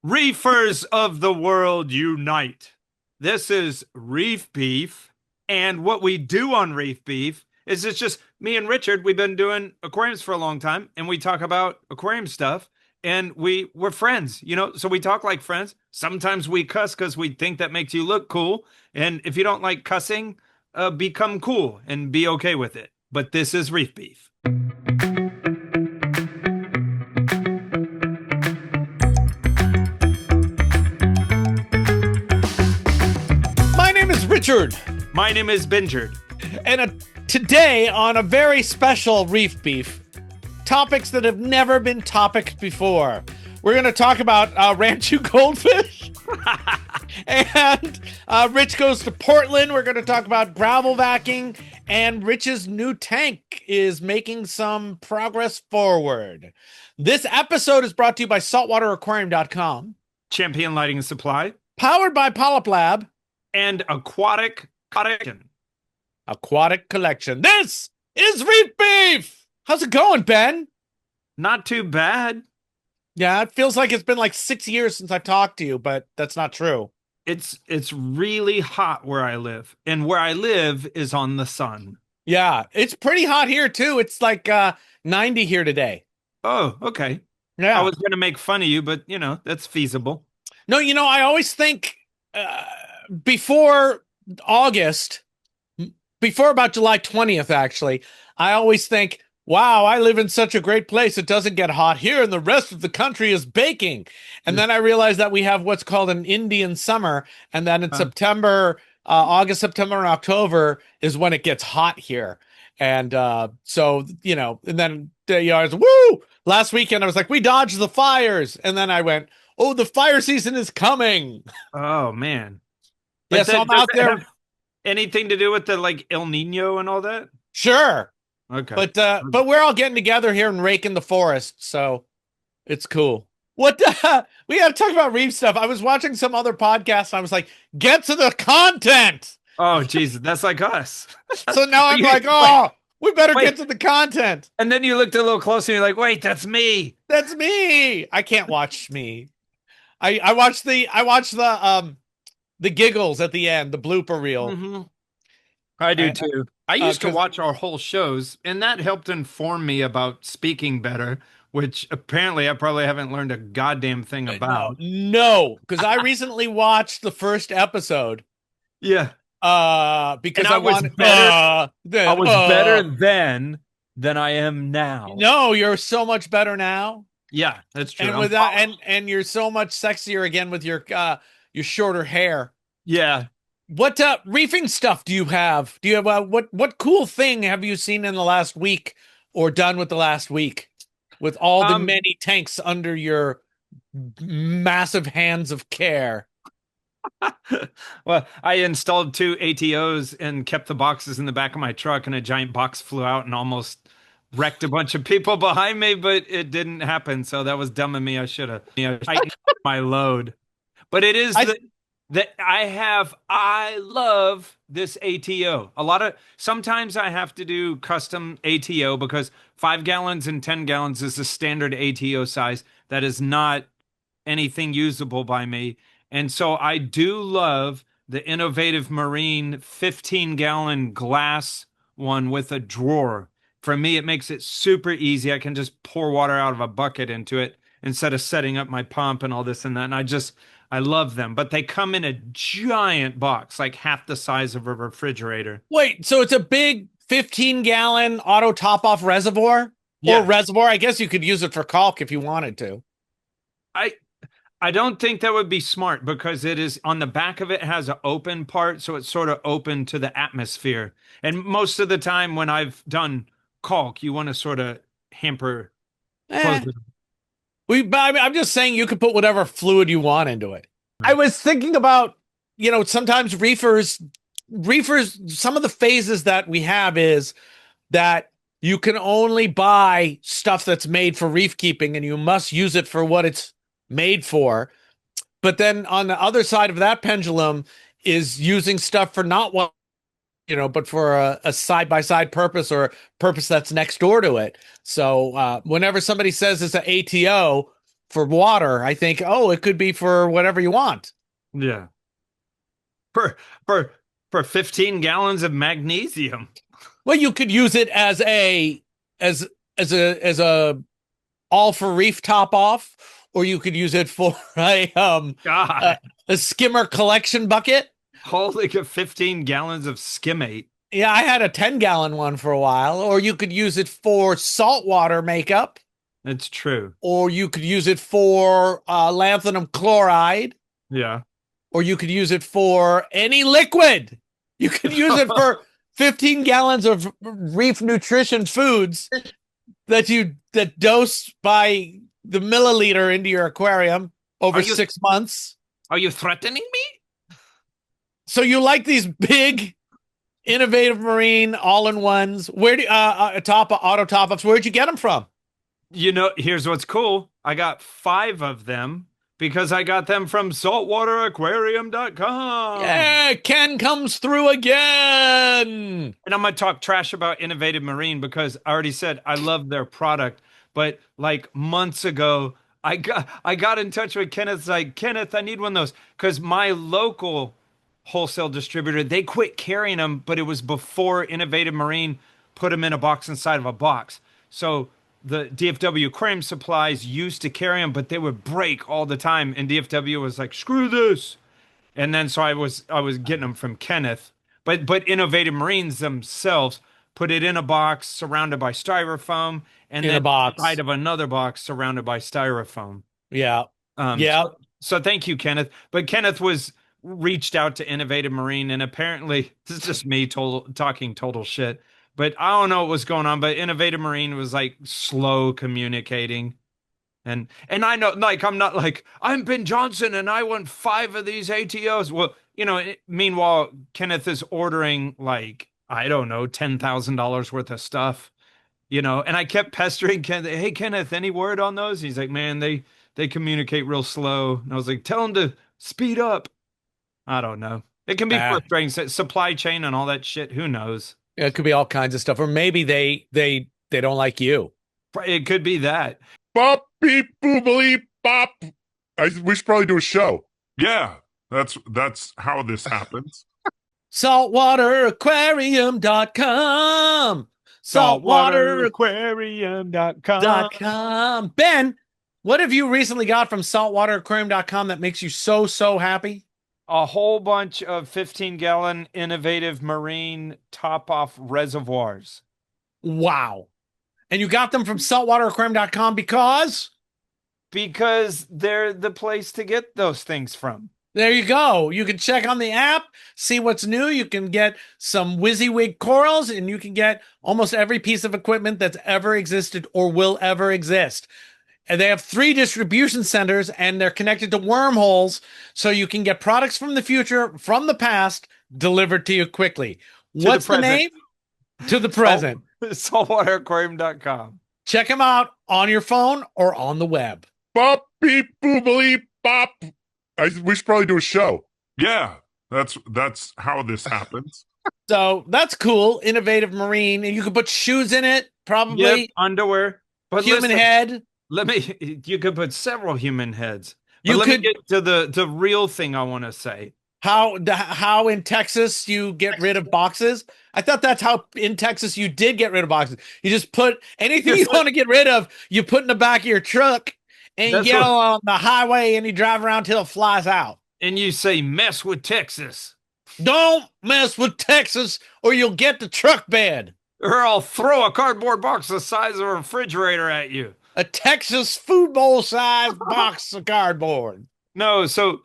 Reefers of the world unite. This is Reef Beef. And what we do on Reef Beef is it's just me and Richard. We've been doing aquariums for a long time and we talk about aquarium stuff and we're friends, so we talk like friends. Sometimes we cuss because we think that makes you look cool. And if you don't like cussing, become cool and be okay with it. But this is Reef Beef. My name is Richard. My name is Benjard. And today on a very special Reef Beef, topics that have never been topics before. We're going to talk about Ranchu goldfish. And Rich goes to Portland. We're going to talk about gravel vacking. And Rich's new tank is making some progress forward. This episode is brought to you by saltwateraquarium.com. Champion Lighting and Supply. Powered by PolypLab. And Aquatic Collection. Aquatic Collection. This is Reef Beef. How's it going, Ben? Not too bad. Yeah, it feels like it's been like 6 years since I talked to you, but that's not true. It's really hot where I live, and where I live is on the sun. Yeah, it's pretty hot here too. It's like 90 here today. Oh, okay. Yeah. I was going to make fun of you, but that's feasible. No, I always think before August, before about July 20th, actually, I always think, wow, I live in such a great place. It doesn't get hot here and the rest of the country is baking. And then I realized that we have what's called an Indian summer. And then in September, August, September, and October is when it gets hot here. And so, and then I was, woo! Last weekend, I was like, we dodged the fires. And then I went, oh, the fire season is coming. Oh, man. Yeah, so I'm out there. Anything to do with the like El Nino and all that? Sure. Okay. But we're all getting together here and raking the forest, so it's cool. What we got to talk about reef stuff. I was watching some other podcasts and I was like, get to the content. Oh, Jesus, that's like us. So now I'm like, we better get to the content. And then you looked a little closer and you're like, wait, that's me. That's me. I can't watch me. I watched the giggles at the end, the blooper reel. Mm-hmm. I do too. I used to watch our whole shows, and that helped inform me about speaking better, which apparently I probably haven't learned a goddamn thing about. No, because I recently watched the first episode. Yeah. Because I was better then than I am now. No, you're so much better now. Yeah, that's true. And with that, and you're so much sexier again with your shorter hair. Yeah. What reefing stuff do you have? Do you have what cool thing have you seen in the last week or done with the last week with all the many tanks under your massive hands of care? Well, I installed 2 ATOs and kept the boxes in the back of my truck, and a giant box flew out and almost wrecked a bunch of people behind me, but it didn't happen. So that was dumb of me. I should have tightened my load. But it is I love this ATO. Sometimes I have to do custom ATO because 5 gallons and 10 gallons is the standard ATO size. That is not anything usable by me. And so I do love the innovative marine 15-gallon glass one with a drawer. For me, it makes it super easy. I can just pour water out of a bucket into it instead of setting up my pump and all this and that. And I love them, but they come in a giant box, like half the size of a refrigerator. Wait, so it's a big 15-gallon auto top-off reservoir? Yeah. Or reservoir? I guess you could use it for caulk if you wanted to. I don't think that would be smart because it is on the back of it has an open part, so it's sort of open to the atmosphere. And most of the time when I've done caulk, you want to sort of hamper close it. I'm just saying you could put whatever fluid you want into it. I was thinking about, sometimes reefers, some of the phases that we have is that you can only buy stuff that's made for reef keeping and you must use it for what it's made for. But then on the other side of that pendulum is using stuff for not what, but for a side-by-side purpose or a purpose that's next door to it. So whenever somebody says it's an ATO, for water, I think, oh, it could be for whatever you want. Yeah. For for for 15 gallons of magnesium. Well, you could use it as as a all for reef top off, or you could use it for a, God. a skimmer collection bucket. Holy 15 gallons of skimmate. Yeah, I had a 10-gallon one for a while, or you could use it for saltwater makeup, It's true. or you could use it for lanthanum chloride, Yeah. or you could use it for any liquid. You could use it for 15 gallons of reef nutrition foods that dose by the milliliter into your aquarium Are over you 6 months. are you threatening me? So you like these big, innovative marine all-in-ones? Where do top auto top-ups? Where'd you get them from? Here's what's cool. I got 5 of them because I got them from saltwateraquarium.com. Yeah, Ken comes through again. And I'm gonna talk trash about Innovative Marine because I already said I love their product. But like months ago, I got in touch with Kenneth. Like, Kenneth, I need one of those because my local wholesale distributor, they quit carrying them, but it was before Innovative Marine put them in a box inside of a box. So the DFW Aquarium Supplies used to carry them, but they would break all the time. And DFW was like, screw this. And then so I was getting them from Kenneth, but Innovative Marines themselves put it in a box surrounded by styrofoam, and In a then box. inside of another box surrounded by styrofoam. Yeah. Um, Yeah. so, so thank you, Kenneth. But Kenneth was reached out to Innovative Marine, and apparently this is just me talking total shit. But I don't know what was going on. But Innovative Marine was like slow communicating. And I know, like, I'm not like, I'm Ben Johnson and I want 5 of these ATOs. Well, meanwhile, Kenneth is ordering like, I don't know, $10,000 worth of stuff, and I kept pestering Kenneth, hey, Kenneth, any word on those? He's like, man, they communicate real slow. And I was like, tell him to speed up. I don't know. It can be Ah, frustrating. Supply chain and all that shit. Who knows? it could be all kinds of stuff. Or maybe they don't like you. It could be that. Bop beep boobily bop. We should probably do a show. Yeah, that's how this happens. Saltwateraquarium.com. Saltwateraquarium.com. Saltwateraquarium.com. Ben, what have you recently got from saltwateraquarium.com that makes you so, so happy? A whole bunch of 15-gallon innovative marine top off reservoirs Wow. And you got them from saltwateraquarium.com because they're the place to get those things from. there you go. You can check on the app, see what's new. You can get some WYSIWYG corals, and you can get almost every piece of equipment that's ever existed or will ever exist. And they have 3 distribution centers, and they're connected to wormholes, so you can get products from the future, from the past, delivered to you quickly. What's the name? To the present. Saltwateraquarium.com. Check them out on your phone or on the web. Bop beep boobily bop. We should probably do a show. Yeah, that's how this happens. So that's cool. Innovative marine, and you can put shoes in it, probably. Yep, underwear. But Human listen, head. you could put several human heads. But You let me could get to the real thing I want to say. how in Texas you get rid of boxes. I thought that's how in Texas you did get rid of boxes. You just put anything you want to get rid of, you put in the back of your truck, and you That's get what- on the highway and you drive around till it flies out. And you say, mess with Texas, Don't mess with Texas, or you'll get the truck bed. or I'll throw a cardboard box the size of a refrigerator at you. A Texas food bowl sized box of cardboard. No, so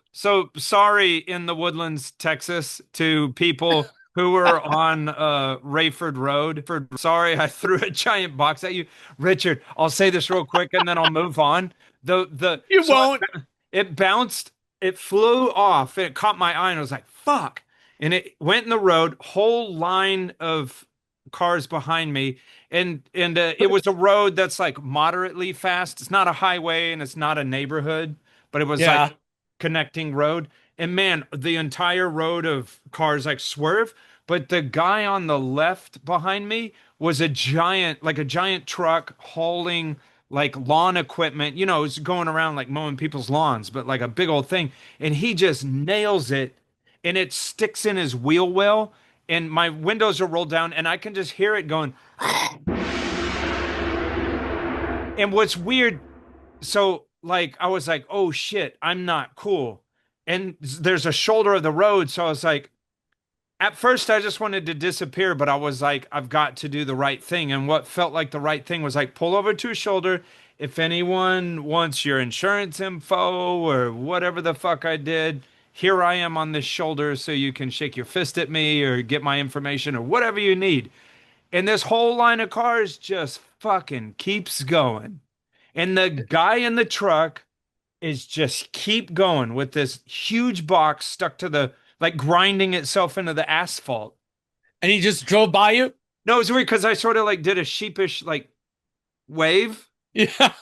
sorry in the Woodlands, Texas, to people who were on Rayford Road. Sorry, I threw a giant box at you, Richard. I'll say this real quick and then I'll move on. You won't. It bounced, it flew off, and it caught my eye, and I was like, "Fuck!" And it went in the road. Whole line of cars behind me, and it was a road that's like moderately fast. It's not a highway and it's not a neighborhood, but it was Yeah. like connecting road. And man, the entire road of cars like swerve, but the guy on the left behind me was a giant truck hauling like lawn equipment, you know, it's going around like mowing people's lawns, but like a big old thing. And he just nails it and it sticks in his wheel well. And my windows are rolled down and I can just hear it going. And what's weird, so like I was like, oh shit, I'm not cool. And there's a shoulder of the road. So I was like, at first I just wanted to disappear, but I was like, I've got to do the right thing. And what felt like the right thing was like, pull over to a shoulder. If anyone wants your insurance info or whatever the fuck I did, here I am on this shoulder so you can shake your fist at me or get my information or whatever you need. And this whole line of cars just fucking keeps going. And the guy in the truck is just keep going with this huge box stuck to the like grinding itself into the asphalt. And he just drove by you? No, it's weird because I sort of like did a sheepish like wave Yeah.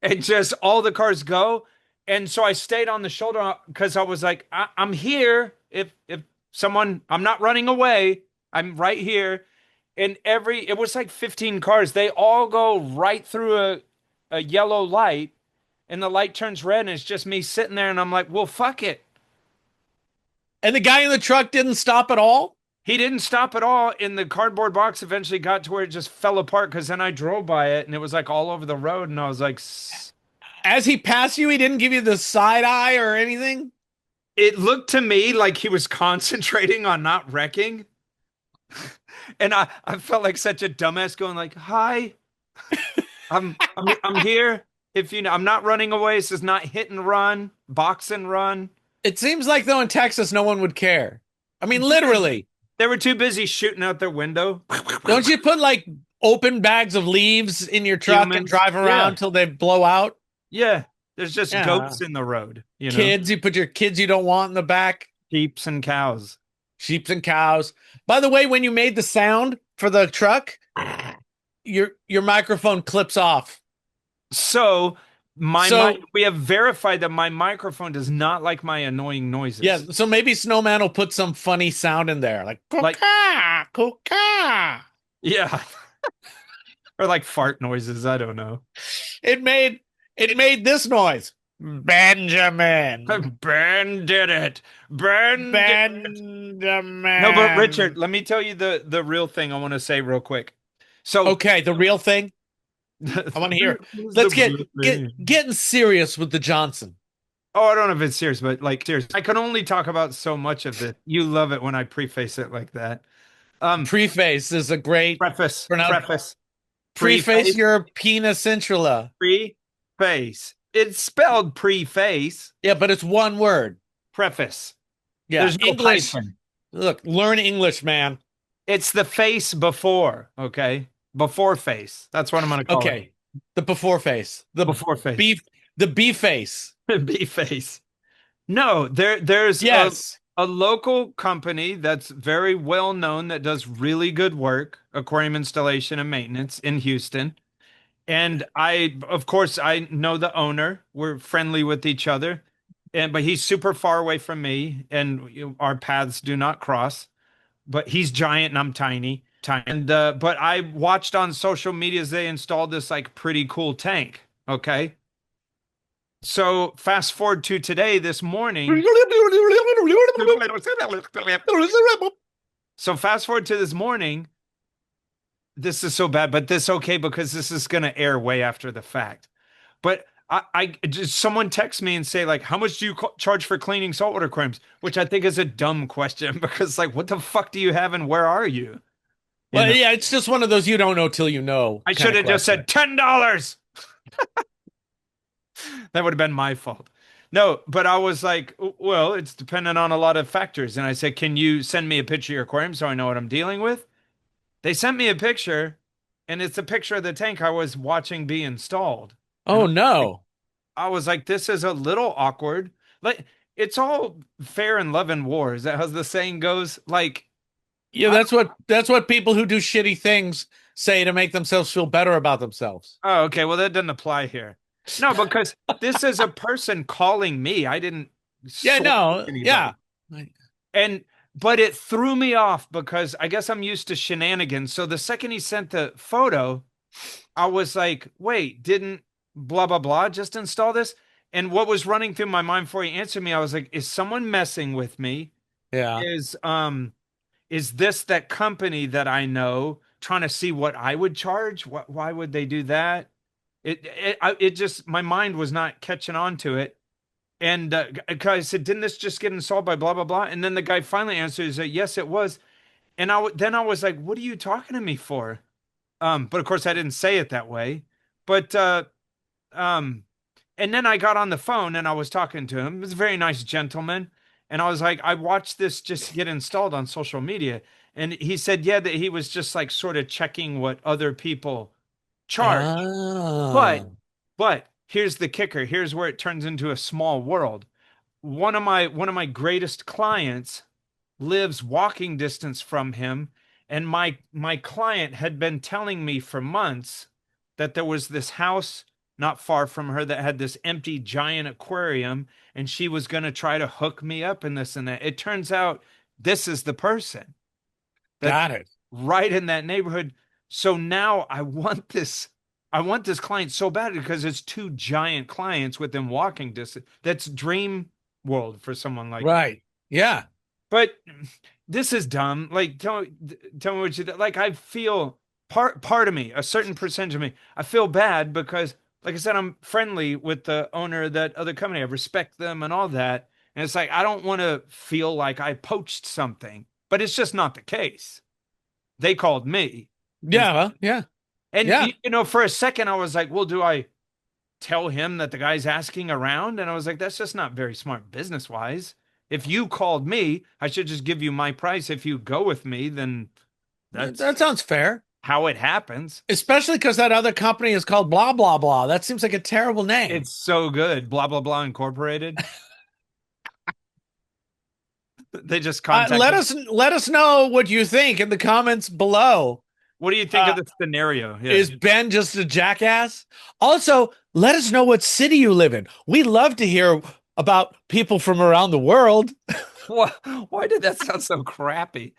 and just all the cars go. And so I stayed on the shoulder because I was like, I'm here. If someone, I'm not running away. I'm right here. And it was like 15 cars. They all go right through a yellow light and the light turns red and it's just me sitting there and I'm like, well, fuck it. And the guy in the truck didn't stop at all? He didn't stop at all. And the cardboard box eventually got to where it just fell apart because then I drove by it and it was like all over the road. And I was like, As he passed you, he didn't give you the side eye or anything? it looked to me like he was concentrating on not wrecking. And I felt like such a dumbass going like, hi, I'm here. If you know, I'm not running away. This is not hit and run, box and run. It seems like, though, in Texas, no one would care. I mean, literally. They were too busy shooting out their window. Don't you put, like, open bags of leaves in your truck and Humans. drive around Yeah. till they blow out? Yeah, there's just Yeah. goats in the road, you know, Kids, you put your kids you don't want in the back. sheeps and cows. Sheep and cows. By the way, when you made the sound for the truck, your microphone clips off. So So- we have verified that my microphone does not like my annoying noises. Yeah, so maybe Snowman will put some funny sound in there, like "Coca, coca." Yeah. Or like fart noises. I don't know. It made this noise. Benjamin. Ben did it. Ben did it. Benjamin. No, but Richard, let me tell you the real thing I want to say real quick. So Okay, the real thing. I want to hear. Let's getting serious with the Johnson. Oh, I don't know if it's serious, but like serious. I can only talk about so much of this. You love it when I preface it like that. Preface is a great Preface. preface Preface. your penis intula. Preface. It's spelled preface. Yeah, but it's one word. Preface. Yeah, There's no English. hyphen. Look, learn English, man. It's the face before, okay? Before face. That's what I'm going to call Okay, the before face, it. Before face. the B face. B face. No, there's Yes. a local company that's very well known that does really good work, aquarium installation and maintenance in Houston. And of course, I know the owner. We're friendly with each other, but he's super far away from me, and our paths do not cross. But he's giant and I'm tiny. And but I watched on social media as they installed this like pretty cool tank. Okay. So fast forward to today, this morning. So fast forward to this morning. This is so bad, but this okay because this is going to air way after the fact. But I just someone text me and say like, how much do you charge for cleaning saltwater aquariums? Which I think is a dumb question because like, what the fuck do you have and where are you? Well, You know? yeah, it's just one of those you don't know till you know. I kinda should have just question. said $10. That would have been my fault. No, but I was like, well, it's dependent on a lot of factors. And I said, can you send me a picture of your aquarium so I know what I'm dealing with? They sent me a picture, and it's a picture of the tank I was watching be installed. Oh no. I was like, this is a little awkward. Like, it's all fair in love and war. Is that how the saying goes? Like, Yeah, that's what people who do shitty things say to make themselves feel better about themselves. oh, okay, well, that doesn't apply here. No, because this is a person calling me. I didn't. Yeah, sort no. anybody. Yeah. But it threw me off because I guess I'm used to shenanigans. So the second he sent the photo, I was like, wait, didn't blah blah blah just install this? And what was running through my mind before he answered me, I was like, is someone messing with me? Yeah. Is this that company that I know trying to see what I would charge? Why would they do that? It just my mind was not catching on to it. And I said, didn't this just get installed by blah blah blah? And then the guy finally answered, he said, yes, it was. And then I was like, what are you talking to me for? But of course I didn't say it that way. But um, and then I got on the phone and I was talking to him. He was a very nice gentleman. And I was like, I watched this just get installed on social media. And he said, yeah, that he was just like sort of checking what other people charge. But Ah, but here's the kicker. Here's where it turns into a small world. One of my greatest clients lives walking distance from him, and my client had been telling me for months that there was this house not far from her that had this empty giant aquarium, and she was going to try to hook me up in this and that. It turns out this is the person that's got it. right in that neighborhood. So now I want this client so bad because it's two giant clients within walking distance. That's dream world for someone like me. Right. Yeah. But this is dumb. Like, tell me what you like. I feel part of me, a certain percentage of me, I feel bad because, like I said, I'm friendly with the owner of that other company. I respect them and all that. And it's like I don't want to feel like I poached something, but it's just not the case. They called me, and Yeah. Well, yeah. and Yeah. for a second I was like, well, do I tell him that the guy's asking around? And I was like, that's just not very smart business wise. If you called me, I should just give you my price. If you go with me, then that's That sounds fair. how it happens. Especially because that other company is called blah blah blah. That seems like a terrible name. It's so good. Blah, blah, blah Incorporated. They just Let contacted. us know what you think in the comments below. What do you think Uh, of the scenario? Yeah. is Ben just a jackass? Also, let us know what city you live in. We love to hear about people from around the world. Why did that sound so crappy?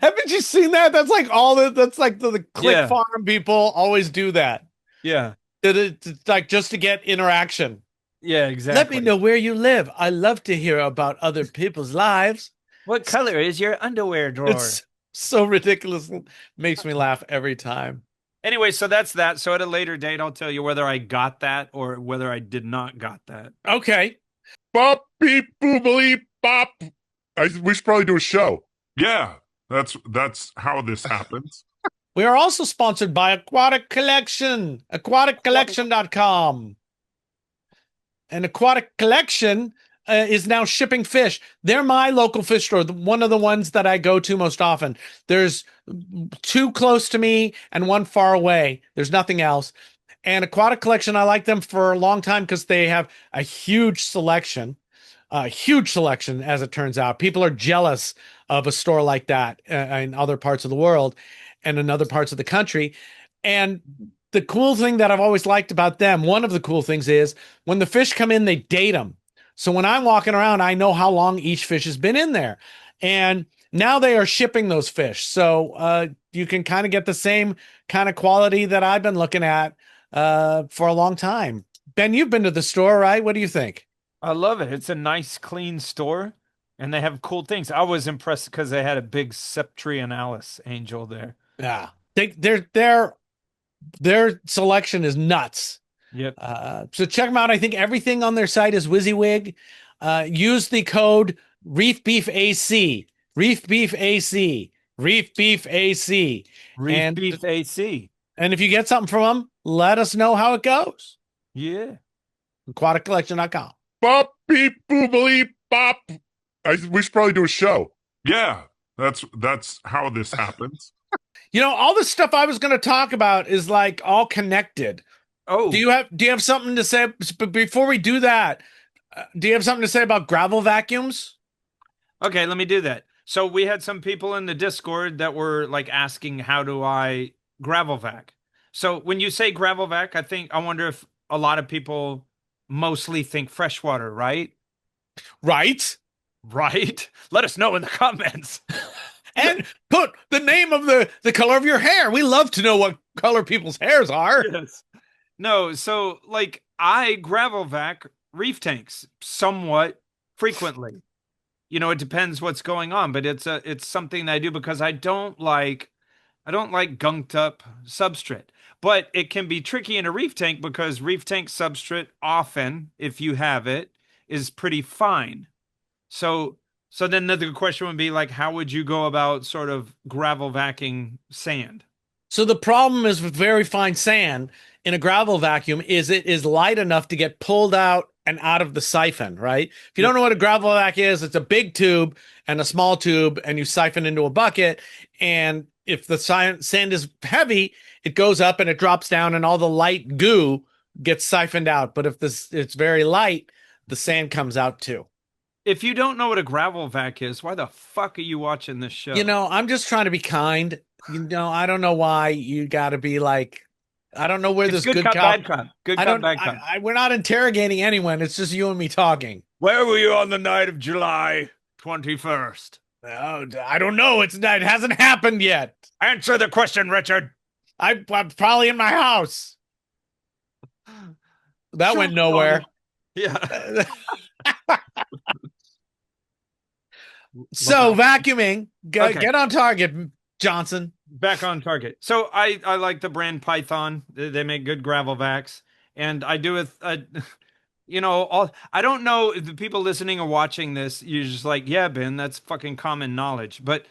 Haven't you seen that? That's like all the that's like the click Yeah. farm people always do that. Yeah. It's like just to get interaction. Yeah, Let me exactly. know where you live. I love to hear about other people's lives. What color is your underwear drawer? It's so ridiculous. Makes me laugh every time. Anyway, so that's that. So at a later date, I'll tell you whether I got that or whether I did not got that. Okay. Bop beep boobily bop. We should probably do a show. Yeah, that's how this happens. We are also sponsored by Aquatic Collection, aquaticcollection.com. And Aquatic Collection is now shipping fish. They're my local fish store, one of the ones that I go to most often. There's two close to me and one far away. There's nothing else. And Aquatic Collection, I like them for a long time because they have a huge selection. A huge selection, as it turns out. People are jealous of a store like that in other parts of the world and in other parts of the country. And the cool thing that I've always liked about them, one of the cool things is when the fish come in, they date them. So when I'm walking around, I know how long each fish has been in there. And now they are shipping those fish. So you can kind of get the same kind of quality that I've been looking at for a long time. Ben, you've been to the store, right? What do you think? I love it. It's a nice, clean store, and they have cool things. I was impressed because they had a big Septrionalis angel there. Yeah. Their selection is nuts. Yep. So check them out. I think everything on their site is WYSIWYG. Use the code Reef Beef AC. Reef Beef AC. Reef Beef AC. Reef Beef AC. And if you get something from them, let us know how it goes. Yeah. Aquaticcollection.com. Bop beep boobily bop. We should probably do a show. Yeah, that's how this happens. You know, all the stuff I was going to talk about is like all connected. Oh, Do you have something to say? But before we do that, do you have something to say about gravel vacuums? okay. Let me do that. So we had some people in the Discord that were like asking, how do I gravel vac? So when you say gravel vac, I wonder if a lot of people mostly think freshwater, right? Right. Right? Let us know in the comments. And put the name of the color of your hair. We love to know what color people's hairs are. Yes. No, so like I gravel vac reef tanks somewhat frequently. It depends what's going on, but it's something that I do because I don't like gunked up substrate. But it can be tricky in a reef tank because reef tank substrate often, if you have it, is pretty fine. So so then the question would be like, how would you go about sort of gravel vacuuming sand? So the problem is with very fine sand in a gravel vacuum is it is light enough to get pulled out and out of the siphon, right? If you don't Yep. know what a gravel vac is, it's a big tube and a small tube, and you siphon into a bucket. And if the sand is heavy, it goes up and it drops down, and all the light goo gets siphoned out. But if it's very light, the sand comes out too. If you don't know what a gravel vac is, why the fuck are you watching this show? I'm just trying to be kind. I don't know why you got to be like, I don't know where It's this good good cop, cop. bad cop. Good I cop, don't. bad cop. We're not interrogating anyone. It's just you and me talking. Where were you on the night of July 21st? Oh, I don't know. It hasn't happened yet. Answer the question, Richard. I'm probably in my house. That went nowhere. Yeah. So vacuuming, Okay. get on target, Johnson. Back on target. So I like the brand Python. They make good gravel vacs, and I do with I don't know if the people listening or watching this, you're just like, yeah, Ben, that's fucking common knowledge. But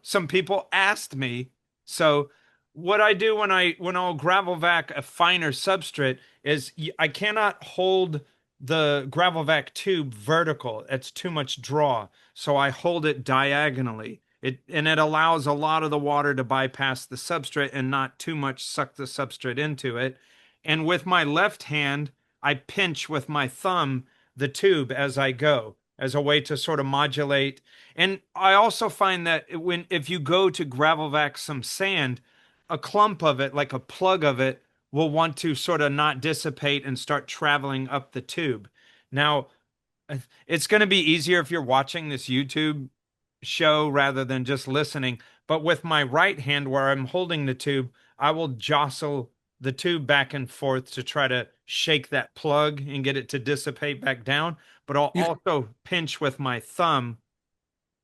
some people asked me. So what I do when I'll gravel vac a finer substrate is I cannot hold the gravel vac tube vertical. It's too much draw. So I hold it diagonally. It allows a lot of the water to bypass the substrate and not too much suck the substrate into it. And with my left hand, I pinch with my thumb the tube as I go as a way to sort of modulate. And I also find that if you go to gravel vac some sand, a clump of it, like a plug of it, will want to sort of not dissipate and start traveling up the tube. Now, it's going to be easier if you're watching this YouTube show rather than just listening. But with my right hand, where I'm holding the tube, I will jostle the tube back and forth to try to shake that plug and get it to dissipate back down. But I'll also pinch with my thumb,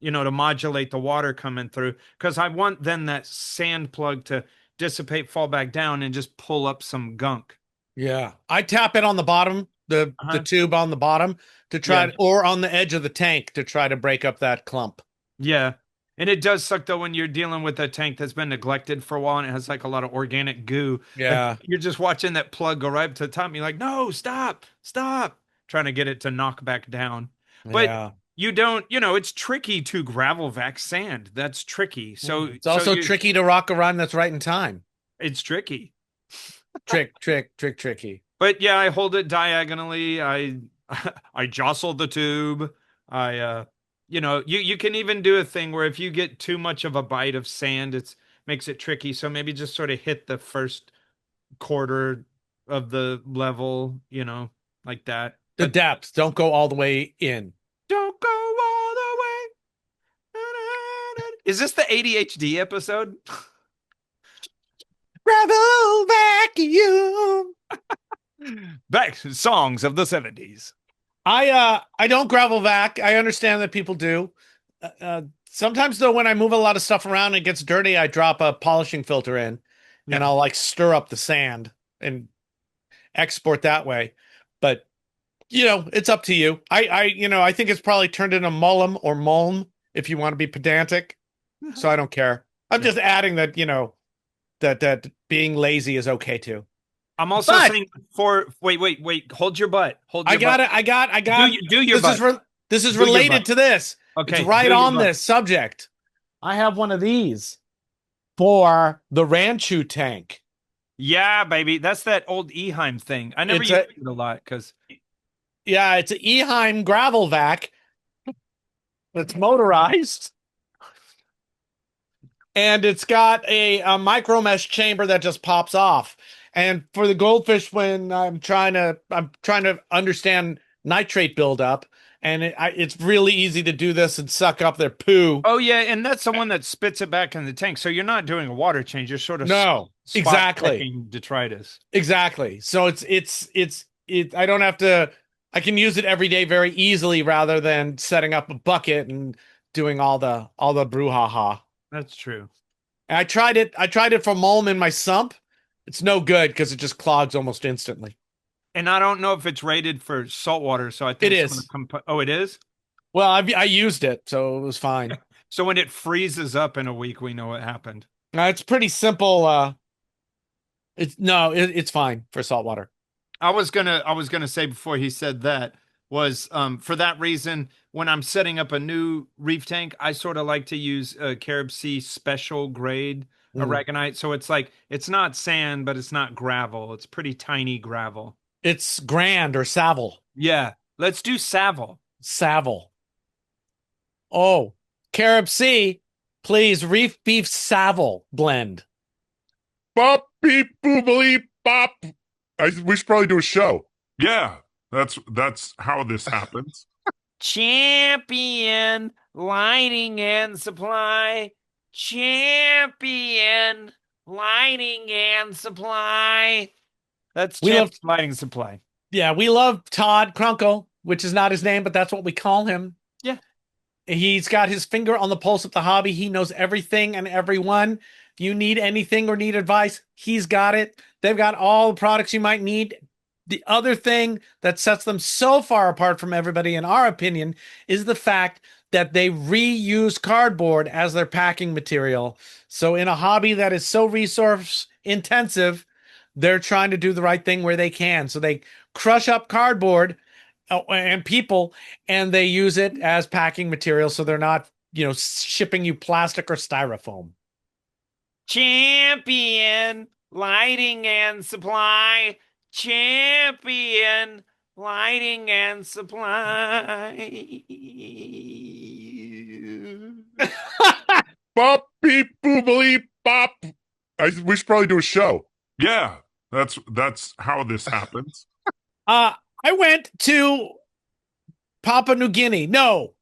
to modulate the water coming through, because I want then that sand plug to dissipate, fall back down, and just pull up some gunk. Yeah, I tap it on the bottom, the tube on the bottom to try, or on the edge of the tank to try to break up that clump. Yeah. And it does suck though when you're dealing with a tank that's been neglected for a while and it has like a lot of organic goo. Yeah. Like, you're just watching that plug go right up to the top and you're like, no, stop, trying to get it to knock back down. But you don't, it's tricky to gravel vac sand. That's tricky. So it's also tricky to rock a run that's right in time. It's tricky. Tricky. But yeah, I hold it diagonally. I jostle the tube. You can even do a thing where if you get too much of a bite of sand, it makes it tricky. So maybe just sort of hit the first quarter of the level, like that. The depth. Don't go all the way in. Don't go all the way. Is this the ADHD episode? Gravel vacuum. Back to songs of the 70s. I don't gravel vac. I understand that people do. Sometimes though, when I move a lot of stuff around and it gets dirty, I drop a polishing filter in, and I'll like stir up the sand and export that way. But it's up to you. I think it's probably turned into mullum or mulm if you want to be pedantic. So I don't care. I'm just adding that that being lazy is okay too. I'm also saying wait, hold your butt. I got it. Do your butt. This is related to this. Okay. It's right on this subject. I have one of these for the Ranchu tank. Yeah, baby. That's that old Eheim thing. I never used it a lot because. Yeah, it's an Eheim gravel vac. It's motorized. And it's got a micro mesh chamber that just pops off. And for the goldfish, when I'm trying to understand nitrate buildup, and it's really easy to do this and suck up their poo. Oh yeah, and that's the one that spits it back in the tank. So you're not doing a water change. You're sort of No, spot exactly. checking detritus. Exactly. So I don't have to, I can use it every day very easily rather than setting up a bucket and doing all the brouhaha. That's true. And I tried it for mulm in my sump. It's no good because it just clogs almost instantly. And I don't know if it's rated for saltwater, so I think It some is. of the oh, it is? Well, I used it, so it was fine. So when it freezes up in a week, we know what happened. It's pretty simple. It's fine for saltwater. I was gonna say before he said that was for that reason, when I'm setting up a new reef tank, I sort of like to use a Carib Sea special grade Mm. aragonite. So it's like it's not sand, but it's not gravel. It's pretty tiny gravel. It's Grand or Savile. Yeah. Let's do Savile. Savile. Oh, Carib Sea, please, Reef Beef Savile blend. Bop beep boobly bop. We should probably do a show. Yeah, that's how this happens. Champion lighting and supply. Champion lighting and supply. That's We love, Champion lighting supply. yeah, we love Todd Krunkel, which is not his name, but that's what we call him. Yeah. He's got his finger on the pulse of the hobby. He knows everything and everyone. If you need anything or need advice, he's got it. They've got all the products you might need. The other thing that sets them so far apart from everybody, in our opinion, is the fact that they reuse cardboard as their packing material. So in a hobby that is so resource intensive, they're trying to do the right thing where they can. So they crush up cardboard and people, and they use it as packing material. So they're not, shipping you plastic or styrofoam. Champion lighting and supply. Champion lighting and supply. Bop beep boobly bop. We should probably do a show. Yeah, that's how this happens. I went to Papua New Guinea. No,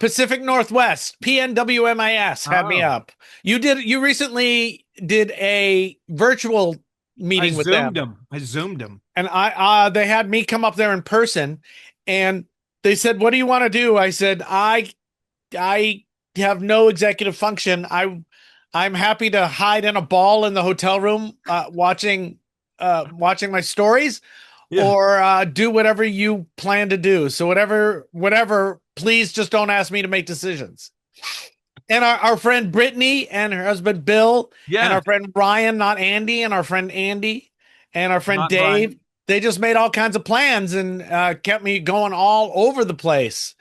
Pacific Northwest. PNWMAS had me up. You recently did a virtual meeting with them. I zoomed them. And they had me come up there in person, and they said, "What do you want to do?" I said, I have no executive function. I'm happy to hide in a ball in the hotel room watching my stories. Yeah. Or do whatever you plan to do. So whatever, please just don't ask me to make decisions. And our friend Brittany and her husband Bill, and our friend Ryan, not Andy, and our friend Andy, and our friend not Dave, Ryan. They just made all kinds of plans and kept me going all over the place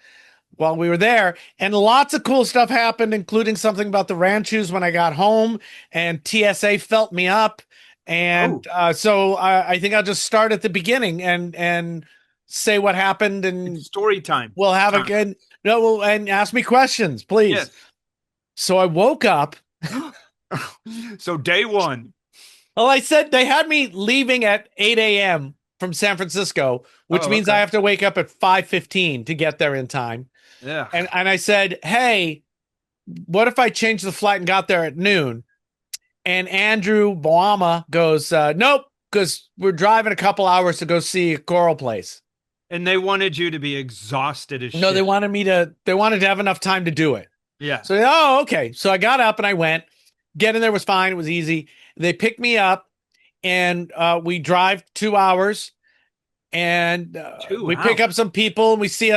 while we were there. And lots of cool stuff happened, including something about the ranchos when I got home, and TSA felt me up. And so I think I'll just start at the beginning and say what happened, and it's story time. We'll have a good and ask me questions, please. Yes. So I woke up. So day one. Well, I said they had me leaving at 8 a.m. from San Francisco, which means I have to wake up at 5:15 to get there in time. Yeah. And I said, hey, what if I changed the flight and got there at noon? And Andrew Boama goes, nope, because we're driving a couple hours to go see a coral place. And they wanted you to be exhausted as shit. No, they wanted to have enough time to do it. Yeah. So, okay. So I got up and I went. Getting there was fine. It was easy. They picked me up, and we drive 2 hours, and we pick up some people, and we see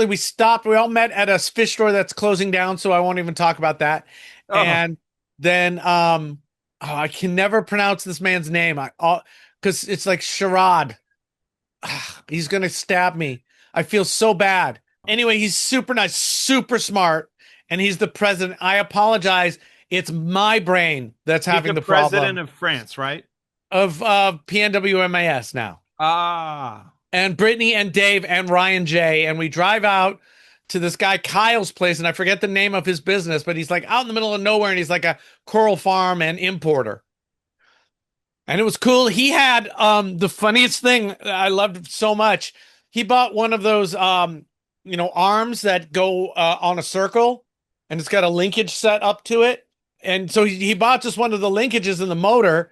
we stopped. We all met at a fish store that's closing down, so I won't even talk about that. Oh. And then I can never pronounce this man's name because it's like Sherrod. He's gonna stab me. I feel so bad. Anyway, he's super nice, super smart, and he's the president. I apologize. It's my brain that's having the problem. President of France, right? Of PNWMAS now. And Brittany and Dave and Ryan J. And we drive out to this guy Kyle's place, and I forget the name of his business, but he's like out in the middle of nowhere, and he's like a coral farm and importer. And it was cool. He had the funniest thing I loved so much. He bought one of those arms that go on a circle, and it's got a linkage set up to it. And so he bought just one of the linkages in the motor,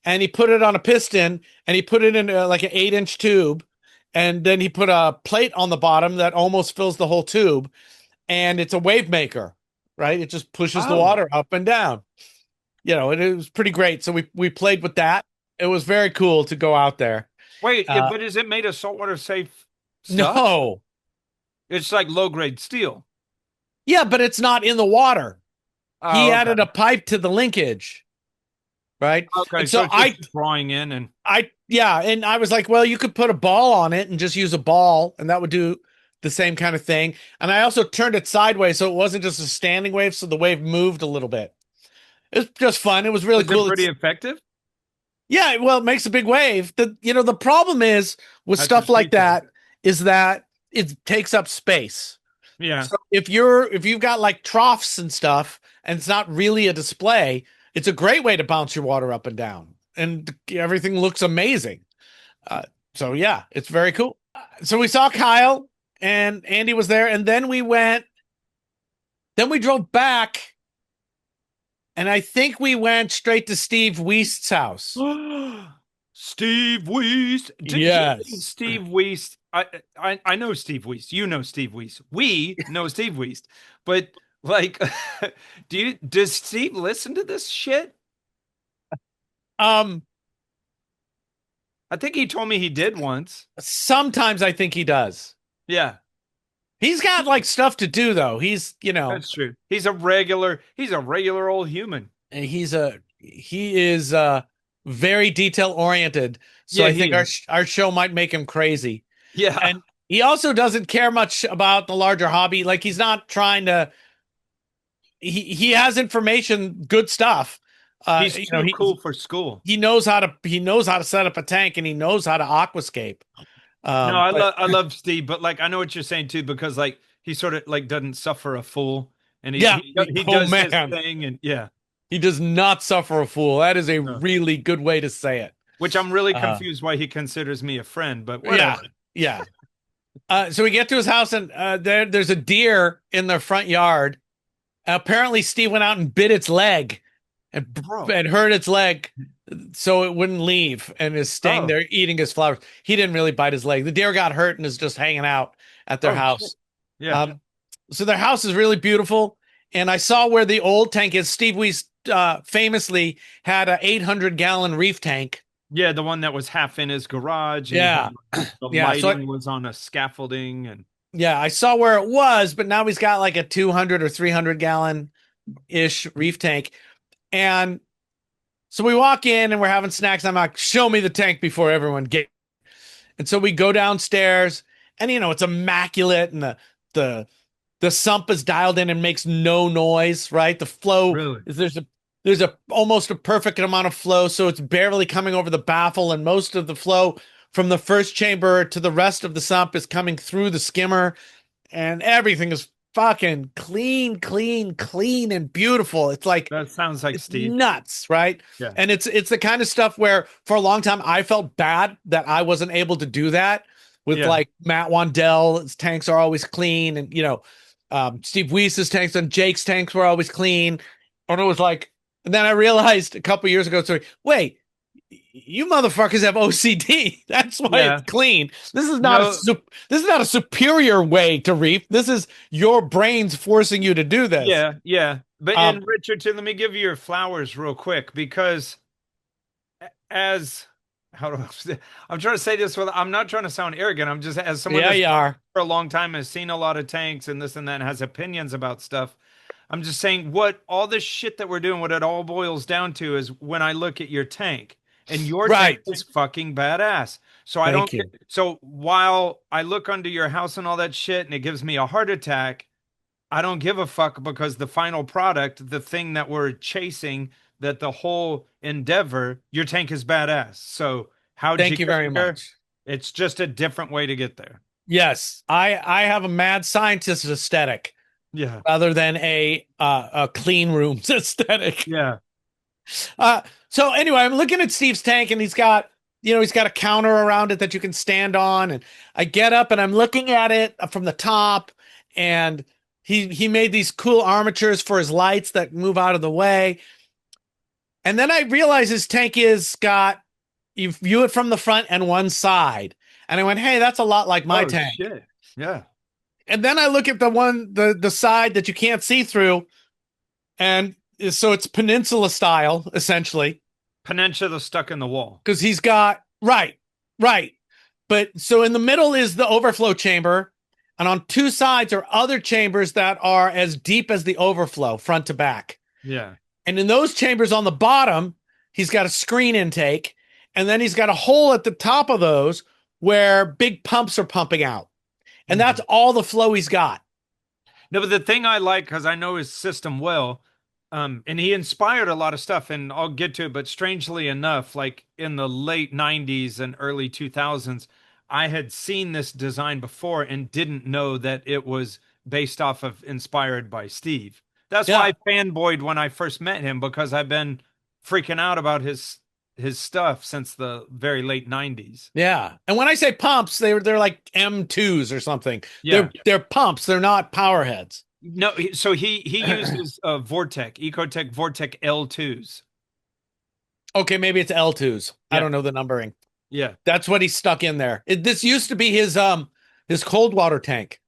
and he put it on a piston, and he put it in like an 8-inch tube, and then he put a plate on the bottom that almost fills the whole tube, and it's a wave maker, right? It just pushes the water up and down. It was pretty great. So we played with that. It was very cool to go out there. Wait, but is it made of saltwater safe stuff? No. It's like low grade steel. Yeah, but it's not in the water. He added a pipe to the linkage, right? Okay, and so it's just drawing in, and and I was like, well, you could put a ball on it and just use a ball, and that would do the same kind of thing. And I also turned it sideways, so it wasn't just a standing wave, so the wave moved a little bit. It was just fun. It was really cool. Pretty effective. Yeah, well, it makes a big wave. The problem is with stuff like that is that it takes up space. Yeah. So if you've got like troughs and stuff, and it's not really a display, it's a great way to bounce your water up and down, and everything looks amazing. So yeah, it's very cool. So we saw Kyle, and Andy was there, and then we drove back, and I think we went straight to Steve Weist's house. Steve Weist. Yes. Steve Weist. I know Steve Weist. You know Steve Weist. We know Steve Weist. But like, does Steve listen to this shit? I think he told me he did once. Sometimes I think he does. Yeah. He's got like stuff to do though. He's, That's true. He's a regular old human. And he is very detail oriented. So Yeah, I think our show might make him crazy. Yeah. And he also doesn't care much about the larger hobby. Like he's not trying to he has information, good stuff. He's too cool for school. He knows how to set up a tank, and he knows how to aquascape. I love Steve, but like I know what you're saying too, because like he sort of like doesn't suffer a fool, and he does his thing, and yeah, he does not suffer a fool. That is a really good way to say it. Which I'm really confused why he considers me a friend, but whatever. Yeah. So we get to his house, and there's a deer in the front yard. Apparently, Steve went out and bit its leg, and hurt its leg, so it wouldn't leave, and is staying there eating his flowers. He didn't really bite his leg. The deer got hurt and is just hanging out at their house. Shit. Yeah. So their house is really beautiful, and I saw where the old tank is. Steve Weiss famously had a 800-gallon Reef tank. Yeah, the one that was half in his garage. And the lighting was on a scaffolding, and I saw where it was, but now he's got like a 200 or 300-gallon ish Reef tank. And so we walk in and we're having snacks. I'm like, show me the tank before everyone gets. And so we go downstairs, and it's immaculate, and the sump is dialed in and makes no noise, right? The flow there's a almost a perfect amount of flow, so it's barely coming over the baffle, and most of the flow from the first chamber to the rest of the sump is coming through the skimmer, and everything is fucking clean and beautiful. It's like, that sounds like Steve. Nuts, right? Yeah. And it's the kind of stuff where for a long time I felt bad that I wasn't able to do that with like Matt Wandell's tanks are always clean, and Steve Weiss's tanks and Jake's tanks were always clean. And it was like, and then I realized a couple years ago, wait, you motherfuckers have OCD. That's why it's clean. This is not a superior way to Reef. This is your brains forcing you to do this. Yeah. But and Richard, let me give you your flowers real quick, because I'm trying to say this I'm not trying to sound arrogant. I'm just, as someone that's for a long time has seen a lot of tanks and this and that and has opinions about stuff. I'm just saying what all this shit that we're doing, what it all boils down to is when I look at your tank. And your tank is fucking badass. So so while I look under your house and all that shit and it gives me a heart attack, I don't give a fuck, because the final product, the thing that we're chasing, that the whole endeavor, your tank is badass. So thank you very much. It's just a different way to get there. Yes. I have a mad scientist aesthetic. Yeah. Rather than a clean rooms aesthetic. Yeah. So anyway, I'm looking at Steve's tank, and he's got he's got a counter around it that you can stand on. And I get up and I'm looking at it from the top, and he made these cool armatures for his lights that move out of the way. And then I realize his tank you view it from the front and one side. And I went, hey, that's a lot like my tank. Shit. Yeah. And then I look at the side that you can't see through. And so it's peninsula style, essentially. Peninsula stuck in the wall. Because he's got, right. But so in the middle is the overflow chamber. And on two sides are other chambers that are as deep as the overflow, front to back. Yeah. And in those chambers on the bottom, he's got a screen intake. And then he's got a hole at the top of those where big pumps are pumping out. And that's all the flow he's got. No, but the thing I like, because I know his system well, and he inspired a lot of stuff, and I'll get to it, but strangely enough, like in the late 90s and early 2000s, I had seen this design before and didn't know that it was based off of inspired by Steve. That's why I fanboyed when I first met him, because I've been freaking out about his stuff since the very late 90s. Yeah. And when I say pumps, they're like M2s or something. Yeah. They're pumps. They're not power heads. No, so he uses Vortec, Ecotech Vortec L2s. Okay, maybe it's L2s. Yeah. I don't know the numbering. Yeah. That's what he stuck in there. This used to be his cold water tank.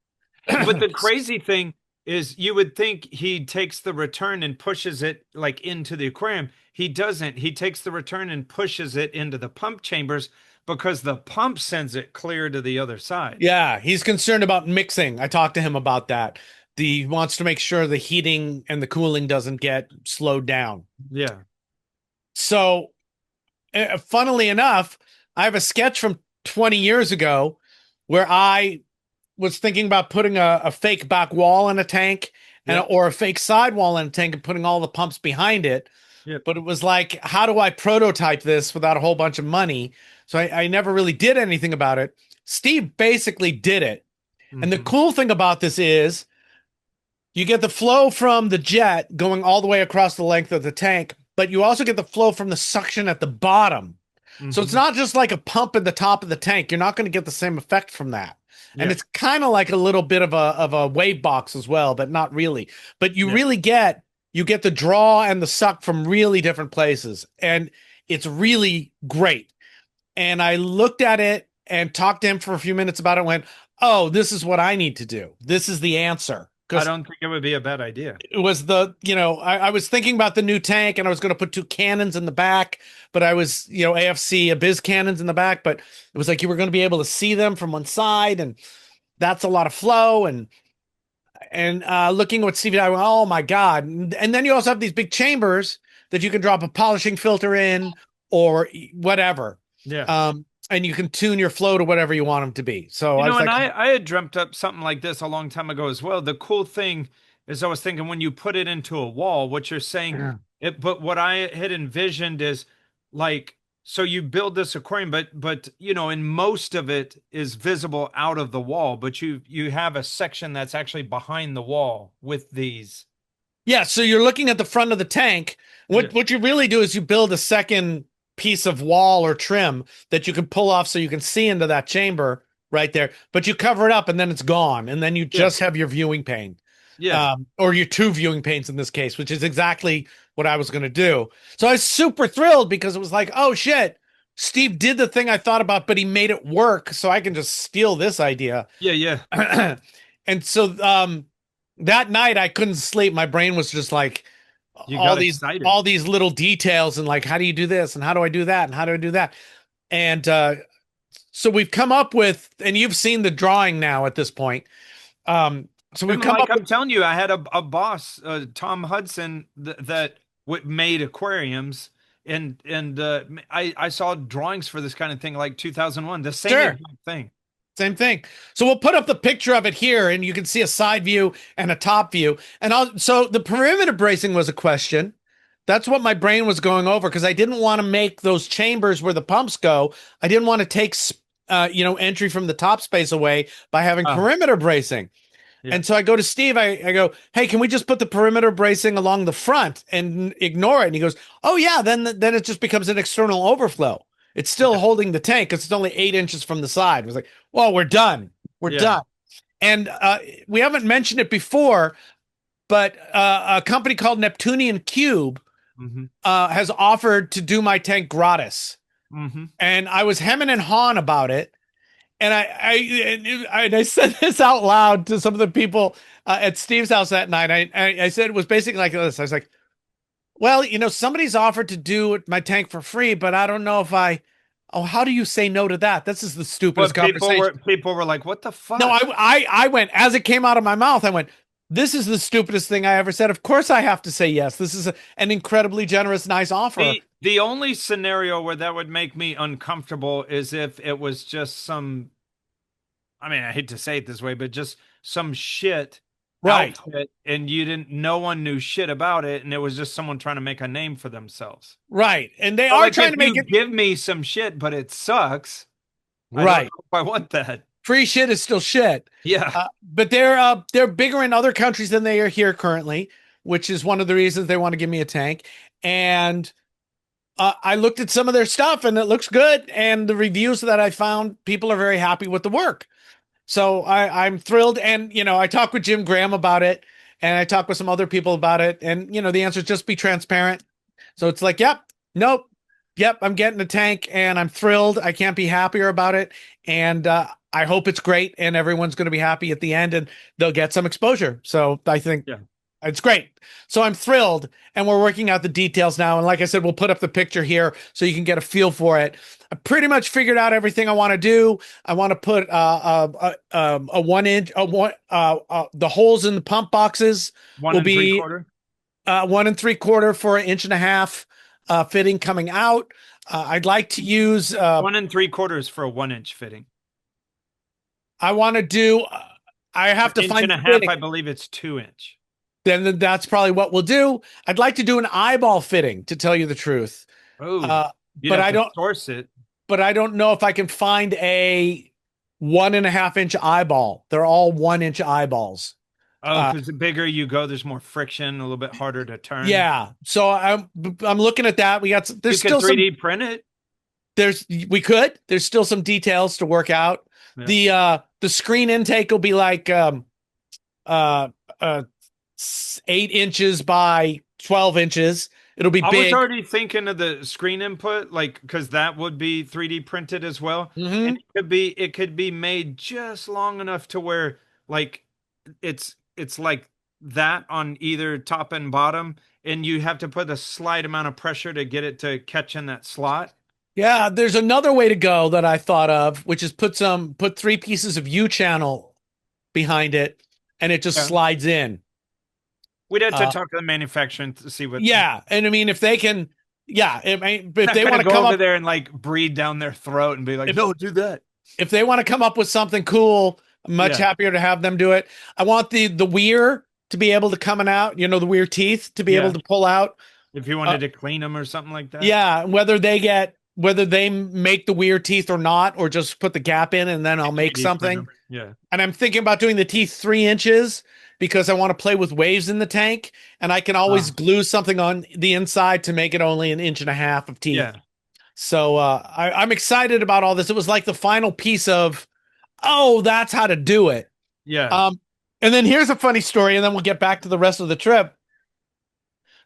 But the crazy thing is, you would think he takes the return and pushes it like into the aquarium. He doesn't. He takes the return and pushes it into the pump chambers, because the pump sends it clear to the other side. Yeah, he's concerned about mixing. I talked to him about that. He wants to make sure the heating and the cooling doesn't get slowed down. Yeah. So, funnily enough, I have a sketch from 20 years ago where I was thinking about putting a fake back wall in a tank or a fake side wall in a tank and putting all the pumps behind it. Yep. But it was like, how do I prototype this without a whole bunch of money? So I never really did anything about it. Steve basically did it. Mm-hmm. And the cool thing about this is you get the flow from the jet going all the way across the length of the tank, but you also get the flow from the suction at the bottom. Mm-hmm. So it's not just like a pump in the top of the tank. You're not going to get the same effect from that. Yeah. And it's kind of like a little bit of a wave box as well, but not really. But you really get the draw and the suck from really different places. And it's really great. And I looked at it and talked to him for a few minutes about it and went, oh, this is what I need to do. This is the answer. I don't think it would be a bad idea. It was I was thinking about the new tank, and I was going to put two cannons in the back, but I was, AFC Abyss cannons in the back, but it was like you were going to be able to see them from one side, and that's a lot of flow. And looking at what Steve did, I went, oh my God. And then you also have these big chambers that you can drop a polishing filter in or whatever. Yeah. And you can tune your flow to whatever you want them to be. So I had dreamt up something like this a long time ago as well. The cool thing is, I was thinking, when you put it into a wall, what you're saying, but what I had envisioned is like, so you build this aquarium, but and most of it is visible out of the wall, but you have a section that's actually behind the wall with these. Yeah, so you're looking at the front of the tank. What you really do is you build a second piece of wall or trim that you can pull off so you can see into that chamber right there, but you cover it up and then it's gone, and then you just have your viewing pane. Yeah. Or your two viewing panes in this case, which is exactly what I was going to do. So I was super thrilled because it was like, oh shit, Steve did the thing I thought about, but he made it work, so I can just steal this idea. Yeah. And so that night I couldn't sleep. My brain was just like, all these little details, and like, how do you do this, and how do I do that, and how do I do that? And so we've come up with, and you've seen the drawing now at this point. So we've come up. I'm telling you, I had a boss, Tom Hudson, that made aquariums, and I saw drawings for this kind of thing like 2001. The same thing. Same thing. So we'll put up the picture of it here, and you can see a side view and a top view. And so the perimeter bracing was a question. That's what my brain was going over, because I didn't want to make those chambers where the pumps go. I didn't want to take, entry from the top space away by having perimeter bracing. Yeah. And so I go to Steve, I go, hey, can we just put the perimeter bracing along the front and ignore it? And he goes, oh yeah, then it just becomes an external overflow. It's still Yeah. holding the tank because it's only 8 inches from the side. It was like, well, we're done. We're Yeah. done. And we haven't mentioned it before, but a company called Neptunian Cube Hmm. has offered to do my tank gratis. Hmm. And I was hemming and hawing about it. And I said this out loud to some of the people at Steve's house that night. I said it was basically like this. I was like, well, somebody's offered to do my tank for free, but I don't know if oh, how do you say no to that? This is the stupidest But conversation. people were like, "What the No, fuck?" I went, as it came out of my mouth, I went, this is the stupidest thing I ever said. Of course I have to say yes. This is an incredibly generous, nice offer. The only scenario where that would make me uncomfortable is if it was just some, I mean, I hate to say it this way, but just some shit Right. outfit and no one knew shit about it, and it was just someone trying to make a name for themselves. Right. And they But are like trying if to make you it give me some shit, but it sucks, I don't right. know if I want that. Free shit is still shit. Yeah. But they're bigger in other countries than they are here currently, which is one of the reasons they want to give me a tank. And I looked at some of their stuff and it looks good. And the reviews that I found, people are very happy with the work. So I'm thrilled. And, I talked with Jim Graham about it and I talked with some other people about it. And, the answer is just be transparent. So it's like, yep, nope, yep, I'm getting a tank and I'm thrilled. I can't be happier about it. And I hope it's great and everyone's going to be happy at the end and they'll get some exposure. So I think Yeah. it's great. So I'm thrilled and we're working out the details now. And like I said, we'll put up the picture here so you can get a feel for it. I pretty much figured out everything I want to do. I want to put a 1 inch, the holes in the pump boxes One will and three be quarter. 1 3/4 for 1.5 inch fitting coming out. I'd like to use 1 3/4 for a 1 inch fitting. I want to do I have to Inch find and a the half, fitting. I believe it's 2 inch. Then that's probably what we'll do. I'd like to do an eyeball fitting, to tell you the truth. Oh, you'd But have I to don't source it. but I don't know if I can find a 1.5 inch eyeball. They're all 1 inch eyeballs. Oh, because the bigger you go, there's more friction, a little bit harder to turn. Yeah. So I'm looking at that. There's You can still some 3D print it. there's still some details to work out. Yeah. The screen intake will be like uh 8 inches by 12 inches. It'll be I was big. already thinking of the screen input, like because that would be 3D printed as well. Mhm. And it could be made just long enough to where like it's like that on either top and bottom, and you have to put a slight amount of pressure to get it to catch in that slot. Yeah, there's another way to go that I thought of, which is put 3 pieces of U channel behind it and it just Yeah. slides in. We'd have to talk to the manufacturer to see what. Yeah, and I mean if they can, yeah, if Not they gonna want to go come over up there and like breathe down their throat and be like, no, do that. if they want to come up with something cool, I'm much Yeah. happier to have them do it. I want the weir to be able to coming out, the weir teeth to be Yeah. able to pull out. If you wanted to clean them or something like that. Yeah, whether they make the weir teeth or not, or just put the gap in and then I'll make 3D something. print 'em. Yeah. And I'm thinking about doing the teeth 3 inches because I want to play with waves in the tank, and I can always glue something on the inside to make it only 1.5 inches of teeth. Yeah. So I'm excited about all this. It was like the final piece of, oh, that's how to do it. Yeah. And then here's a funny story, and then we'll get back to the rest of the trip.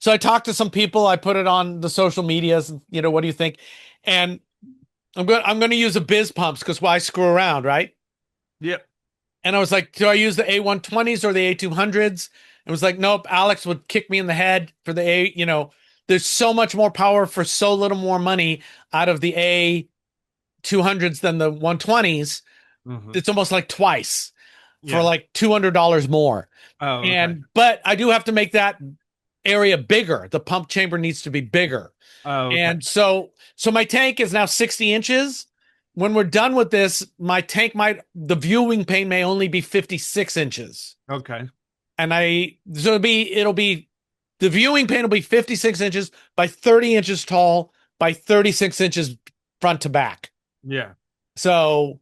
So I talked to some people. I put it on the social medias. What do you think? And I'm going to use the biz pumps because why screw around, right? Yep. And I was like, do I use the A120s or the A200s? It was like, nope. Alex would kick me in the head for the there's so much more power for so little more money out of the A200s than the 120s. Mhm. It's almost like twice for Yeah. like $200 more. Oh, okay. But I do have to make that area bigger. The pump chamber needs to be bigger. Oh, okay. And so my tank is now 60 inches. When we're done with this, my tank the viewing pane may only be 56 inches. Okay. And it'll be the viewing pane will be 56 inches by 30 inches tall by 36 inches front to back. Yeah. So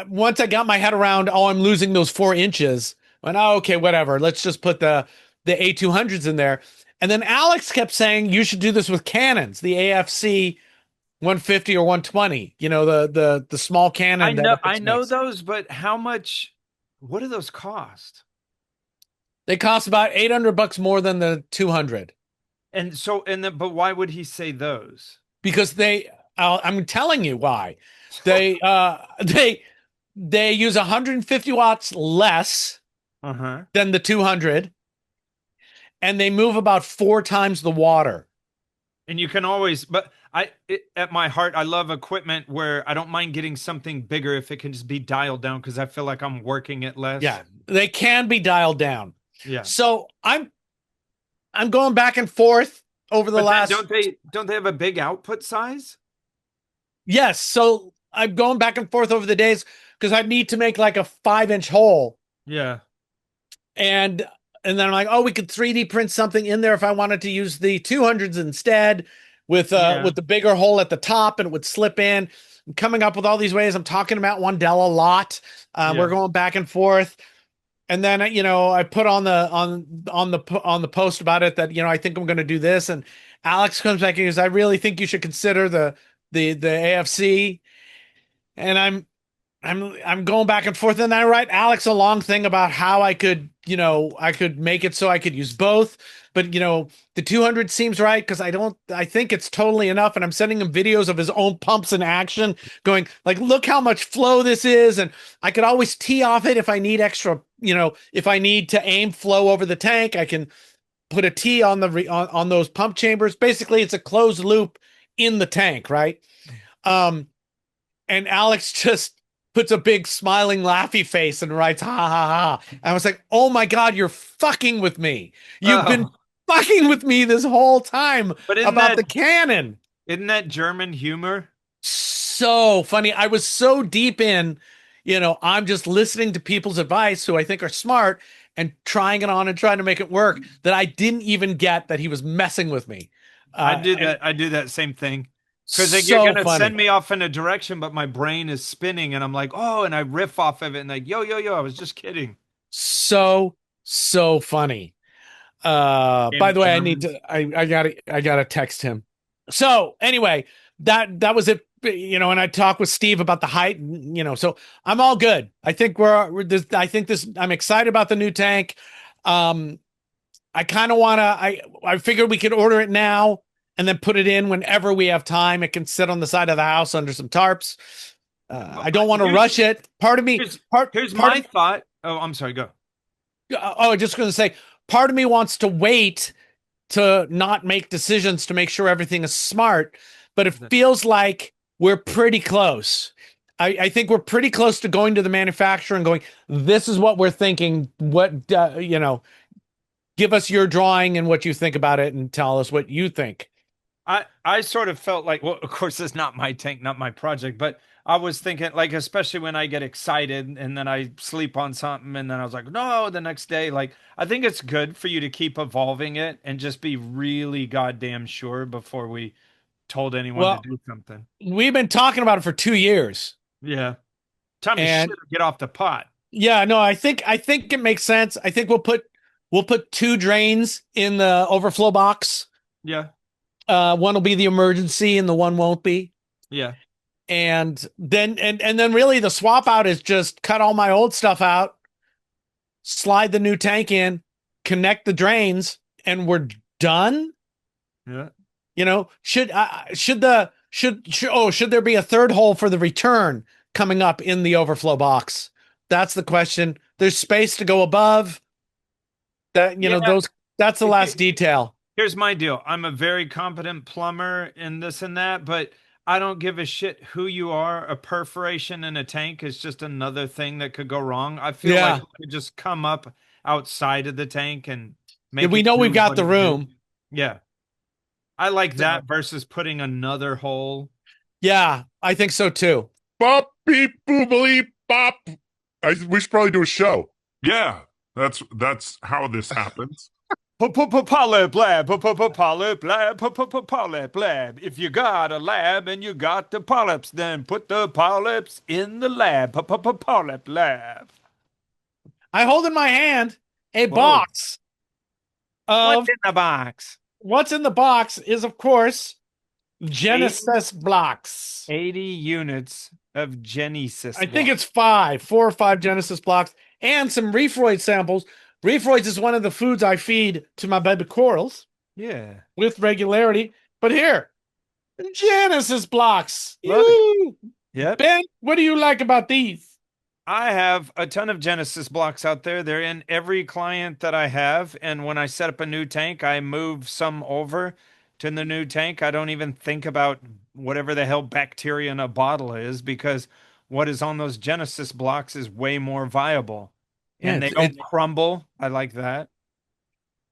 once I got my head around, I'm losing those 4 inches. I went, oh, okay, whatever. Let's just put the A200s in there. And then Alex kept saying you should do this with cannons, the AFC 150 or 120. You know, the small cannon that I FX know makes. those, but how much? What do those cost? They cost about $800 more than the 200 And so, but why would he say those? because I'm telling you why. They they use 150 watts less Uh-huh. than the 200, and they move about 4 times the water. And you can always, but at my heart, I love equipment where I don't mind getting something bigger if it can just be dialed down because I feel like I'm working it less. Yeah, they can be dialed down. Yeah. So I'm going back and forth over the But then last. don't they have a big output size? Yes, so I'm going back and forth over the days because I need to make like a 5-inch hole, Yeah. and then I'm like, oh, we could 3D print something in there if I wanted to use the 200s instead Yeah. with the bigger hole at the top, and it would slip in. I'm coming up with all these ways. I'm talking about Wandell a lot. We're Yeah. going back and forth. And then I put on the post about it that I think I'm going to do this, and Alex comes back and goes, I really think you should consider the AFC, and I'm going back and forth, and I write Alex a long thing about how I could make it so I could use both, but the 200 seems right because I think it's totally enough, and I'm sending him videos of his own pumps in action, going like, look how much flow this is, and I could always tee off it if I need extra, if I need to aim flow over the tank, I can put a tee on on those pump chambers. Basically, it's a closed loop in the tank, right? Um, and Alex just puts a big smiling laughy face and writes ha ha ha. I was like, oh my god, you're fucking with me. You've been Oh, fucking with me this whole time but about the cannon. isn't that German humor? So funny. I was so deep in, I'm just listening to people's advice who I think are smart and trying it on and trying to make it work that I didn't even get that he was messing with me. And I do that same thing. Because you're so gonna funny. send me off in a direction, but my brain is spinning, and I'm like, oh, and I riff off of it, and like, yo, I was just kidding. So, so funny. By Damn the way, Germans. I gotta text him. So anyway, that was it. And I talked with Steve about the height. So I'm all good. I think we're this. I think this. I'm excited about the new tank. Um, I kind of want to. I figured we could order it now and then put it in whenever we have time. It can sit on the side of the house under some tarps. Well, I don't want to here's rush it. Part of me, here's here's part my of thought. Oh, I'm sorry. Go. just going to say, part of me wants to wait to not make decisions to make sure everything is smart, but it feels like we're pretty close. I think we're pretty close to going to the manufacturer and going, this is what we're thinking. Give us your drawing and what you think about it and tell us what you think. I sort of felt like, well, of course, it's not my tank, not my project, but I was thinking, like, especially when I get excited and then I sleep on something, and then I was like, no, the next day, like, I think it's good for you to keep evolving it and just be really goddamn sure before we told anyone to Well, do something. we've been talking about it for 2 years. Yeah, time to shit And or get off the pot. yeah, no, I think it makes sense. I think we'll put 2 drains in the overflow box. Yeah, One will be the emergency and the one won't be. yeah. And then really the swap out is just cut all my old stuff out, slide the new tank in, connect the drains, and we're done. Yeah. Should there be a third hole for the return coming up in the overflow box? That's the question. There's space to go above that, Yeah. those that's the last detail. Here's my deal. I'm a very competent plumber in this and that, but I don't give a shit who you are. A perforation in a tank is just another thing that could go wrong. I feel like Yeah. it could just come up outside of the tank and Yeah, make we it know do we've got what the it do. room. Yeah. I like So, that versus putting another hole. yeah, I think so too. Bop beep boobly bop. We should probably do a show. Yeah, that's how this happens. PolypLab, PolypLab, PolypLab. If you got a lab and you got the polyps, then put the polyps in the lab. PolypLab. I hold in my hand a Whoa. box What's of in the box? what's in the box is, of course, Genesis blocks. 80 units of Genesis I think blocks. it's 4 or 5 Genesis blocks and some Reefroid samples. Reefroids is one of the foods I feed to my baby corals Yeah. with regularity. But here, Genesis blocks. Look. Woo! Yep. Ben, what do you like about these? I have a ton of Genesis blocks out there. They're in every client that I have. And when I set up a new tank, I move some over to the new tank. I don't even think about whatever the hell bacteria in a bottle is because what is on those Genesis blocks is way more viable. Yeah, And they don't crumble. I like that.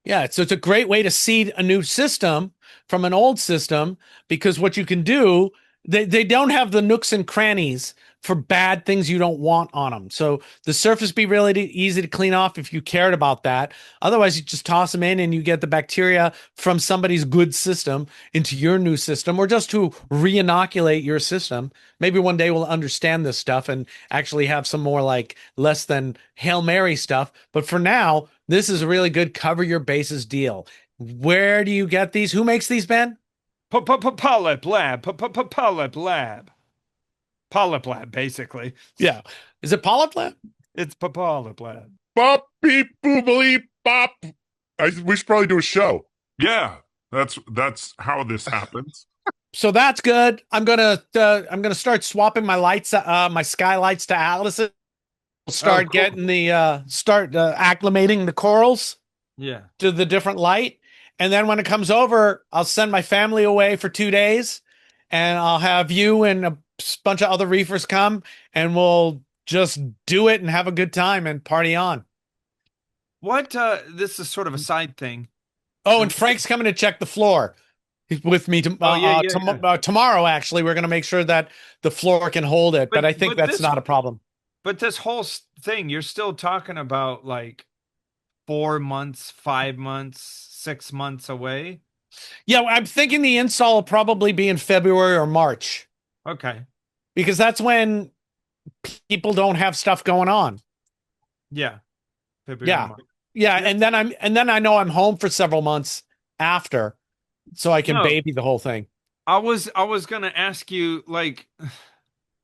Yeah, so it's a great way to seed a new system from an old system because what you can do, they don't have the nooks and crannies for bad things you don't want on them. So the surface be really easy to clean off if you cared about that. Otherwise, you just toss them in and you get the bacteria from somebody's good system into your new system or just to re-inoculate your system. Maybe one day we'll understand this stuff and actually have some more like less than Hail Mary stuff. But for now, this is a really good cover your bases deal. Where do you get these? Who makes these, Ben? PolypLab. PolypLab. PolypLab, basically. Yeah. Is it PolypLab? It's PolypLab. Bop beep boobly bop. We should probably do a show. Yeah, that's how this happens. So that's good. I'm gonna start swapping my lights, my skylights to Atlases. Start cool. getting the acclimating the corals Yeah. to the different light, and then when it comes over, I'll send my family away for 2 days, and I'll have you and a bunch of other reefers come, and we'll just do it and have a good time and party on. What this is sort of a side thing. Oh, and Frank's coming to check the floor with me tomorrow. Actually, we're going to make sure that the floor can hold it, but I think that's not a problem. But this whole thing, you're still talking about like 4 months, 5 months, 6 months away. Yeah, I'm thinking the install will probably be in February or March Okay. because that's when people don't have stuff going on. Yeah. February, Yeah. March. Yeah, and then I know I'm home for several months after, so I can No. baby the whole thing. I was gonna ask you, like,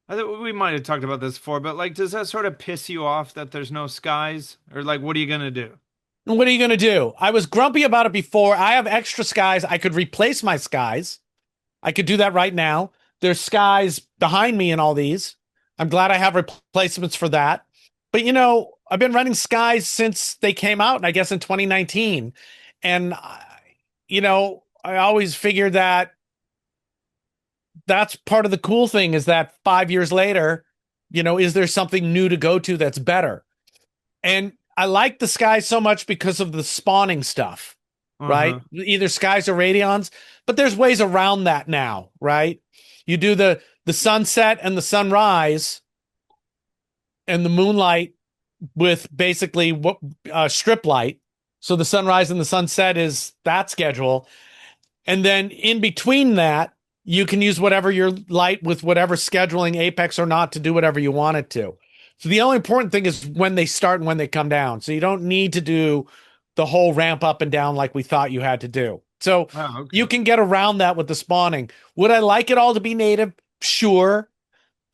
I think we might have talked about this before, but like, does that sort of piss you off that there's no skies, or like, what are you gonna do? What are you going to do? I was grumpy about it before. I have extra skies. I could replace my skies. I could do that right now. There's skies behind me in all these. I'm glad I have replacements for that. But you know, I've been running skies since they came out, and I guess in 2019. And you know, I always figured that that's part of the cool thing is that 5 years later, you know, is there something new to go to that's better? And I like the skies so much because of the spawning stuff, right? Either skies or radions, but there's ways around that now, right? You do the sunset and the sunrise and the moonlight with basically strip light. So the sunrise and the sunset is that schedule. And then in between that, you can use whatever your light with whatever scheduling, apex or not, to do whatever you want it to. So the only important thing is when they start and when they come down. So you don't need to do the whole ramp up and down like we thought you had to do. So you can get around that with the spawning. Would I like it all to be native? Sure.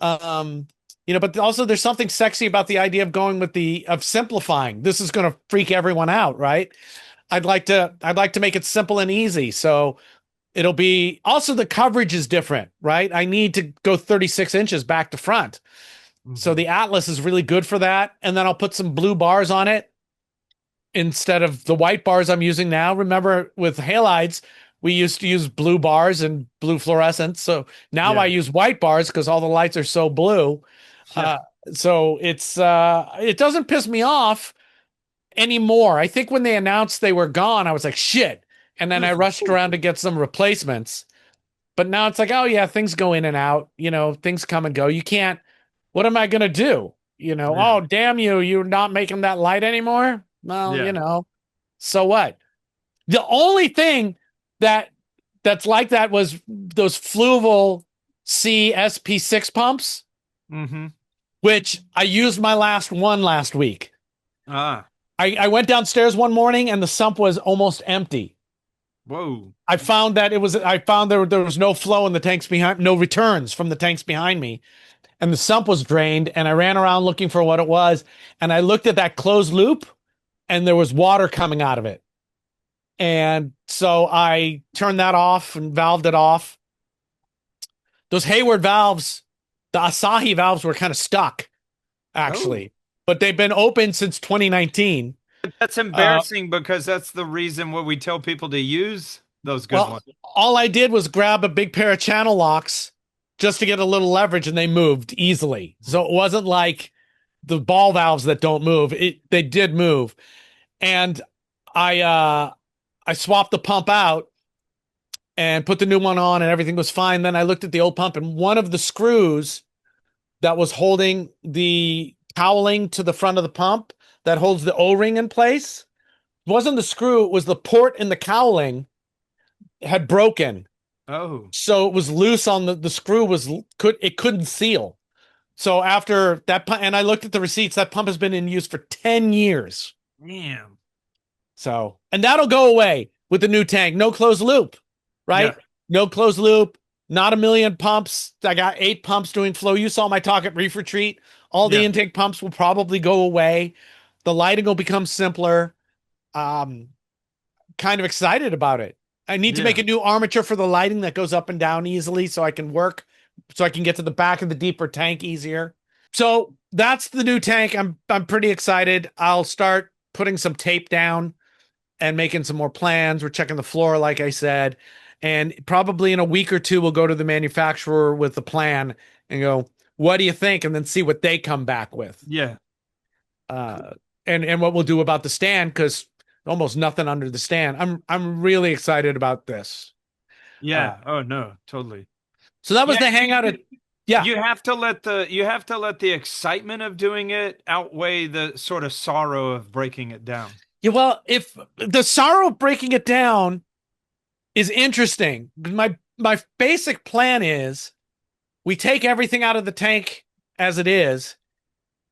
You know, but also there's something sexy about the idea of going with of simplifying. This is going to freak everyone out, right? I'd like to make it simple and easy. So it'll be also the coverage is different, right? I need to go 36 inches back to front. So the Atlas is really good for that. And then I'll put some blue bars on it instead of the white bars I'm using now. Remember with halides, we used to use blue bars and blue fluorescence. So now I use white bars because all the lights are so blue. Yeah. So it doesn't piss me off anymore. I think when they announced they were gone, I was like, shit. And then I rushed around to get some replacements. But now it's like, oh yeah, things go in and out. You know, things come and go. You can't. What am I going to do? You know, oh, damn you, you're not making that light anymore? Well, you know, so what? The only thing that's like that was those Fluval C SP6 pumps, which I used my last one last week. I went downstairs one morning and the sump was almost empty. Whoa. I found that I found there was no flow in the tanks behind, no returns from the tanks behind me, and the sump was drained. And I ran around looking for what it was, and I looked at that closed loop, and there was water coming out of it. And so I turned that off and valved it off. Those Hayward valves, the Asahi valves were kind of stuck, actually, but they've been open since 2019. That's embarrassing because that's the reason what we tell people to use those good ones. All I did was grab a big pair of channel locks just to get a little leverage, and they moved easily. So it wasn't like the ball valves that don't move. They did move. And I swapped the pump out and put the new one on, and everything was fine. Then I looked at the old pump, and one of the screws that was holding the cowling to the front of the pump that holds the O-ring in place wasn't the screw, it was the port in the cowling had broken. Oh. So it was loose on the screw it couldn't seal. So after that pump, and I looked at the receipts, that pump has been in use for 10 years. Damn. So, and that'll go away with the new tank. No closed loop, right? Yeah. No closed loop, not a million pumps. I got 8 pumps doing flow. You saw my talk at Reef Retreat. All the intake pumps will probably go away. The lighting will become simpler. Kind of excited about it. I need to make a new armature for the lighting that goes up and down easily so I can get to the back of the deeper tank easier. So that's the new tank. I'm pretty excited. I'll start putting some tape down and making some more plans. We're checking the floor, like I said. And probably in a week or two, we'll go to the manufacturer with the plan and go, what do you think? And then see what they come back with. Yeah. And what we'll do about the stand, because almost nothing under the stand. I'm really excited about this. Yeah. Oh no, totally. So that was the hangout at You have to let the excitement of doing it outweigh the sort of sorrow of breaking it down. Yeah, well, if the sorrow of breaking it down is interesting, my basic plan is we take everything out of the tank as it is,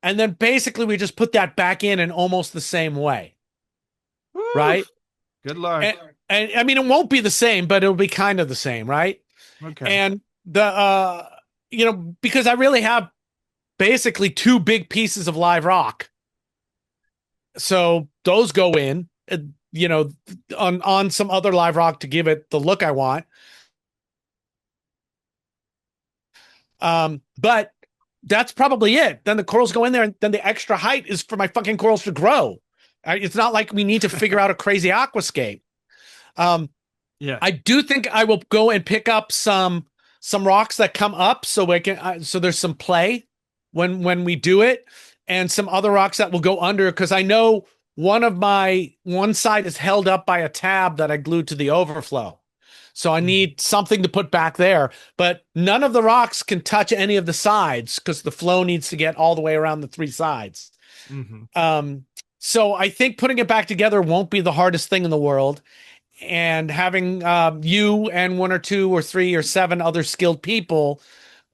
and then basically we just put that back in almost the same way. Woo. Right? Good luck. And I mean, it won't be the same, but it'll be kind of the same, right? Okay. And because I really have basically 2 big pieces of live rock. So those go in, on some other live rock to give it the look I want. But that's probably it. Then the corals go in there, and then the extra height is for my fucking corals to grow. It's not like we need to figure out a crazy aquascape. I do think I will go and pick up some rocks that come up so there's some play when we do it, and some other rocks that will go under, because I know one side is held up by a tab that I glued to the overflow. So I need something to put back there, but none of the rocks can touch any of the sides because the flow needs to get all the way around the 3 sides. Mm-hmm. So I think putting it back together won't be the hardest thing in the world. And having you and 1 or 2 or 3 or 7 other skilled people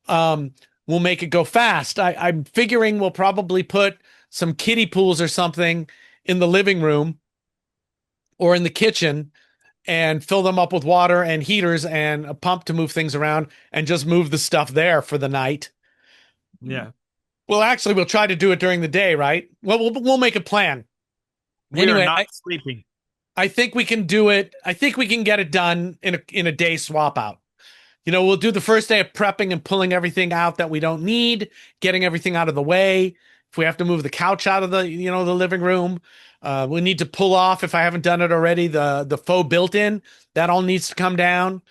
will make it go fast. I'm figuring we'll probably put some kiddie pools or something in the living room or in the kitchen and fill them up with water and heaters and a pump to move things around, and just move the stuff there for the night. Yeah. Well, actually, we'll try to do it during the day, right? Well, we'll make a plan. We're not sleeping. I think we can do it. I think we can get it done in a day swap out. We'll do the first day of prepping and pulling everything out that we don't need, getting everything out of the way. If we have to move the couch out of the living room, we need to pull off, if I haven't done it already, the faux built-in. That all needs to come down.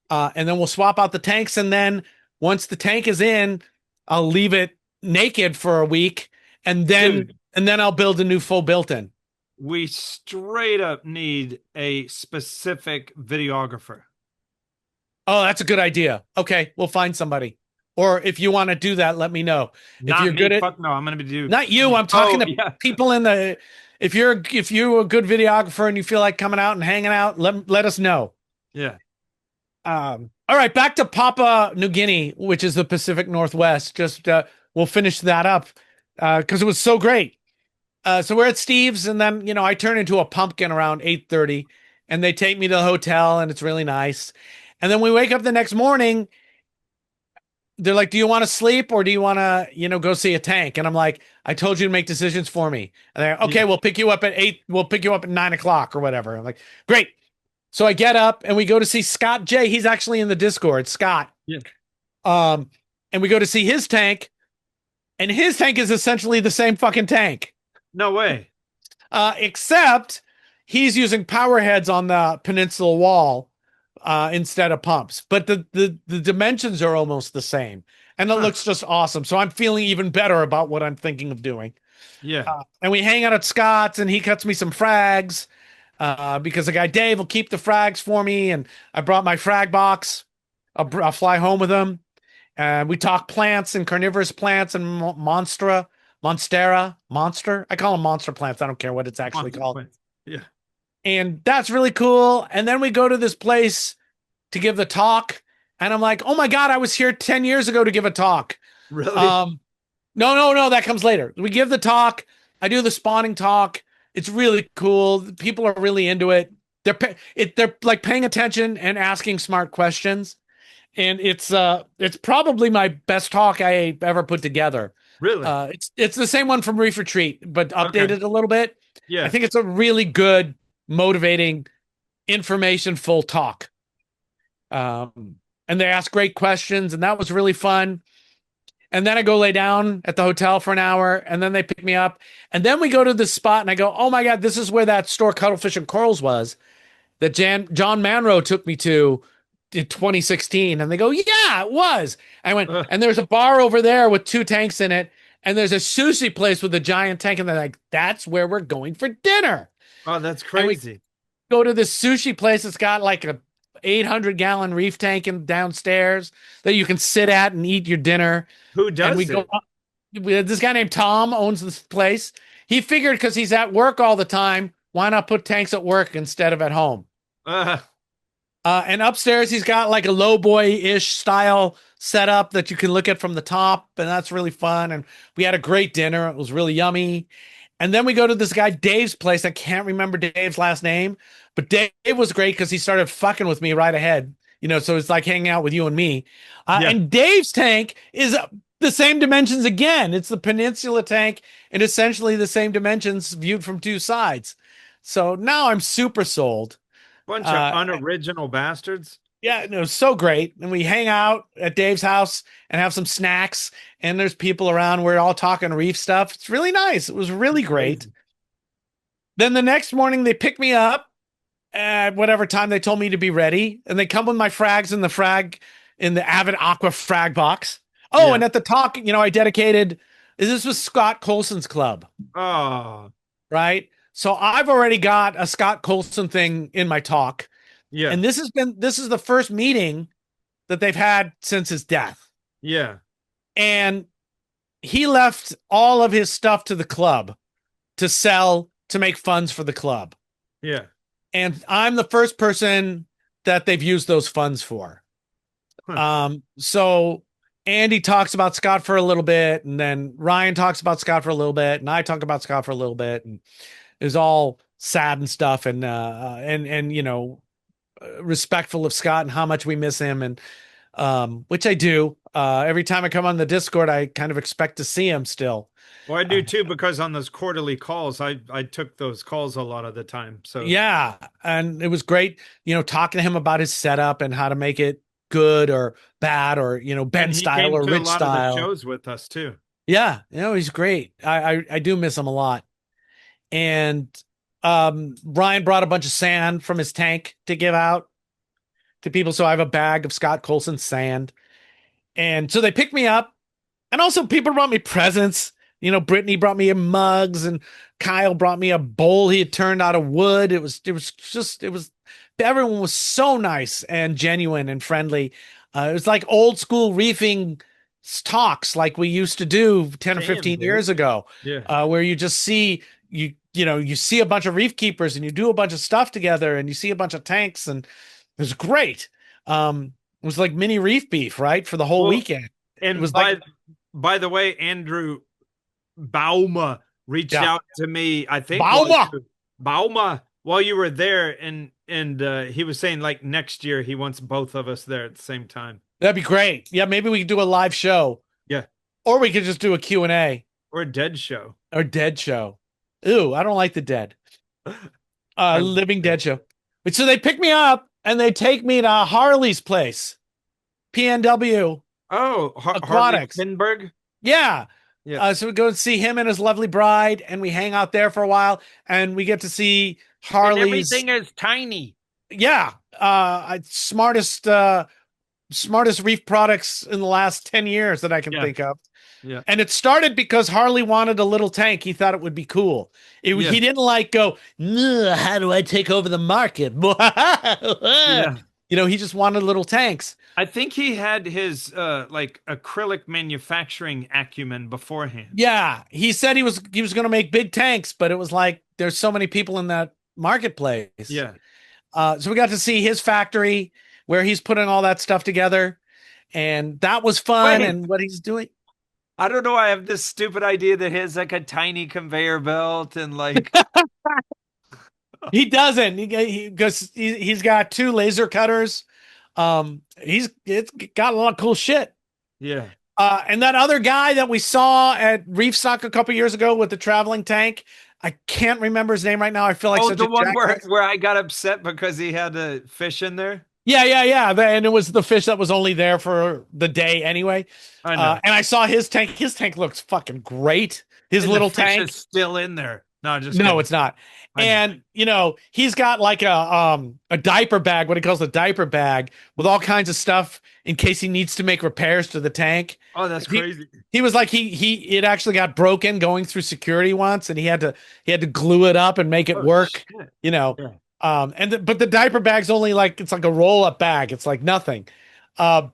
And then we'll swap out the tanks. And then once the tank is in, I'll leave it naked for a week. And then I'll build a new full built-in. We straight up need a specific videographer. Oh, that's a good idea. Okay, we'll find somebody. Or if you want to do that, let me know. Not if you're me. good at Fuck no, I'm going to be doing. Not you. I'm talking to people in the. If you're a good videographer and you feel like coming out and hanging out, let us know. Yeah. All right, back to Papua New Guinea, which is the Pacific Northwest. Just we'll finish that up because it was so great. So we're at Steve's, and then I turn into a pumpkin around 8:30, and they take me to the hotel, and it's really nice. And then we wake up the next morning. They're like, "Do you want to sleep or do you want to, go see a tank?" And I'm like, "I told you to make decisions for me." And they're okay. Yeah. We'll pick you up at 8. We'll pick you up at 9 o'clock or whatever. I'm like, great. So I get up and we go to see Scott J. He's actually in the Discord, Scott. Yeah. And we go to see his tank, and his tank is essentially the same fucking tank. No way. Except he's using power heads on the peninsula wall instead of pumps. But the dimensions are almost the same. And it looks just awesome. So I'm feeling even better about what I'm thinking of doing. Yeah. And we hang out at Scott's, and he cuts me some frags because the guy Dave will keep the frags for me. And I brought my frag box. I'll fly home with him. And we talk plants and carnivorous plants and monster. I call them monster plants. I don't care what it's actually Monster called. plants. Yeah. And that's really cool. And then we go to this place to give the talk. And I'm like, oh my God, I was here 10 years ago to give a talk. Really? No, that comes later. We give the talk. I do the spawning talk. It's really cool. People are really into it. They're like paying attention and asking smart questions. And it's probably my best talk I ever put together. Really? It's the same one from Reef Retreat, but updated a little bit. Yeah. I think it's a really good, motivating, information-full talk. And they ask great questions, and that was really fun. And then I go lay down at the hotel for an hour, and then they pick me up. And then we go to this spot, and I go, oh my God, this is where that store Cuttlefish and Corals was that John Manro took me to in 2016. And they go, yeah, it was. I went, and there's a bar over there with 2 tanks in it. And there's a sushi place with a giant tank. And they're like, that's where we're going for dinner. Oh, that's crazy. Go to this sushi place. It's got like a 800-gallon reef tank downstairs that you can sit at and eat your dinner. Who does This guy named Tom owns this place. He figured because he's at work all the time, why not put tanks at work instead of at home? And upstairs, he's got like a low boy-ish style setup that you can look at from the top, and that's really fun. And we had a great dinner. It was really yummy. And then we go to this guy Dave's place. I can't remember Dave's last name, but Dave was great because he started fucking with me right ahead. So it's like hanging out with you and me. And Dave's tank is the same dimensions again. It's the peninsula tank and essentially the same dimensions viewed from 2 sides. So now I'm super sold. Bunch of unoriginal bastards. Yeah, no, so great. And we hang out at Dave's house and have some snacks. And there's people around. We're all talking reef stuff. It's really nice. It was really great. Then the next morning, they pick me up at whatever time they told me to be ready. And they come with my frags in the Avid Aqua frag box. Oh, and at the talk, I dedicated, this was Scott Colson's club. Oh. Right? So I've already got a Scott Colson thing in my talk. Yeah. And this is the first meeting that they've had since his death. Yeah. And he left all of his stuff to the club to sell to make funds for the club. Yeah. And I'm the first person that they've used those funds for. So Andy talks about Scott for a little bit, and then Ryan talks about Scott for a little bit, and I talk about Scott for a little bit, and it was all sad and stuff, and respectful of Scott and how much we miss him, and which I do. Every time I come on the Discord, I kind of expect to see him still. Well, I do too, because on those quarterly calls, I took those calls a lot of the time. So yeah, and it was great, talking to him about his setup and how to make it good or bad, or Ben style or Rich style. Of the shows with us too. Yeah, he's great. I do miss him a lot. And Ryan brought a bunch of sand from his tank to give out to people. So I have a bag of Scott Colson sand. And so they picked me up. And also people brought me presents. Brittany brought me mugs, and Kyle brought me a bowl he had turned out of wood. Everyone was so nice and genuine and friendly. It was like old school reefing talks like we used to do 10 or 15 years ago. Yeah. Where you just see, you see a bunch of reef keepers and you do a bunch of stuff together and you see a bunch of tanks, and it was great. It was like mini reef beef, right? For the whole weekend. And it was by the way, Andrew Bauma reached out to me. I think Bauma while you were there, and and he was saying like next year he wants both of us there at the same time. That'd be great. Yeah, maybe we could do a live show, Yeah, or we could just do a Q&A or a dead show. or dead show. Ooh, I don't like the dead. I Living dead show. But so they pick me up and they take me to Harley's place, PNW Oh, Harley Aquatics. Finberg. Yeah. Yeah. So we go and see him and his lovely bride, and we hang out there for a while, and we get to see Harley's. And everything is tiny. Yeah, smartest Reef products in the last 10 years that I can think of. Yeah. And it started because Harley wanted a little tank. He thought it would be cool. He didn't like go, how do I take over the market? Yeah. He just wanted little tanks. I think he had his like acrylic manufacturing acumen beforehand. Yeah, he said he was going to make big tanks, but it was like there's so many people in that marketplace. Yeah. So we got to see his factory where he's putting all that stuff together, and that was fun. Wait. And what he's doing. I don't know. I have this stupid idea that he has like a tiny conveyor belt and like He doesn't. Because he's got 2 laser cutters. It's got a lot of cool shit. yeah. And that other guy that we saw at Reef Stock a couple years ago with the traveling tank, I can't remember his name right now. I feel like such the a one jackass. where I got upset because he had a fish in there. Yeah. And it was the fish that was only there for the day anyway. I know. And I saw his tank. His tank looks fucking great. His And little the fish tank is still in there. No, just No, kidding. it's not. I know. And he's got like a diaper bag, what he calls a diaper bag, with all kinds of stuff in case he needs to make repairs to the tank. Oh, that's crazy. He was like it actually got broken going through security once, and he had to glue it up and make it work. Shit. Yeah. Yeah. But the diaper bag's only like it's like a roll up bag. It's like nothing. So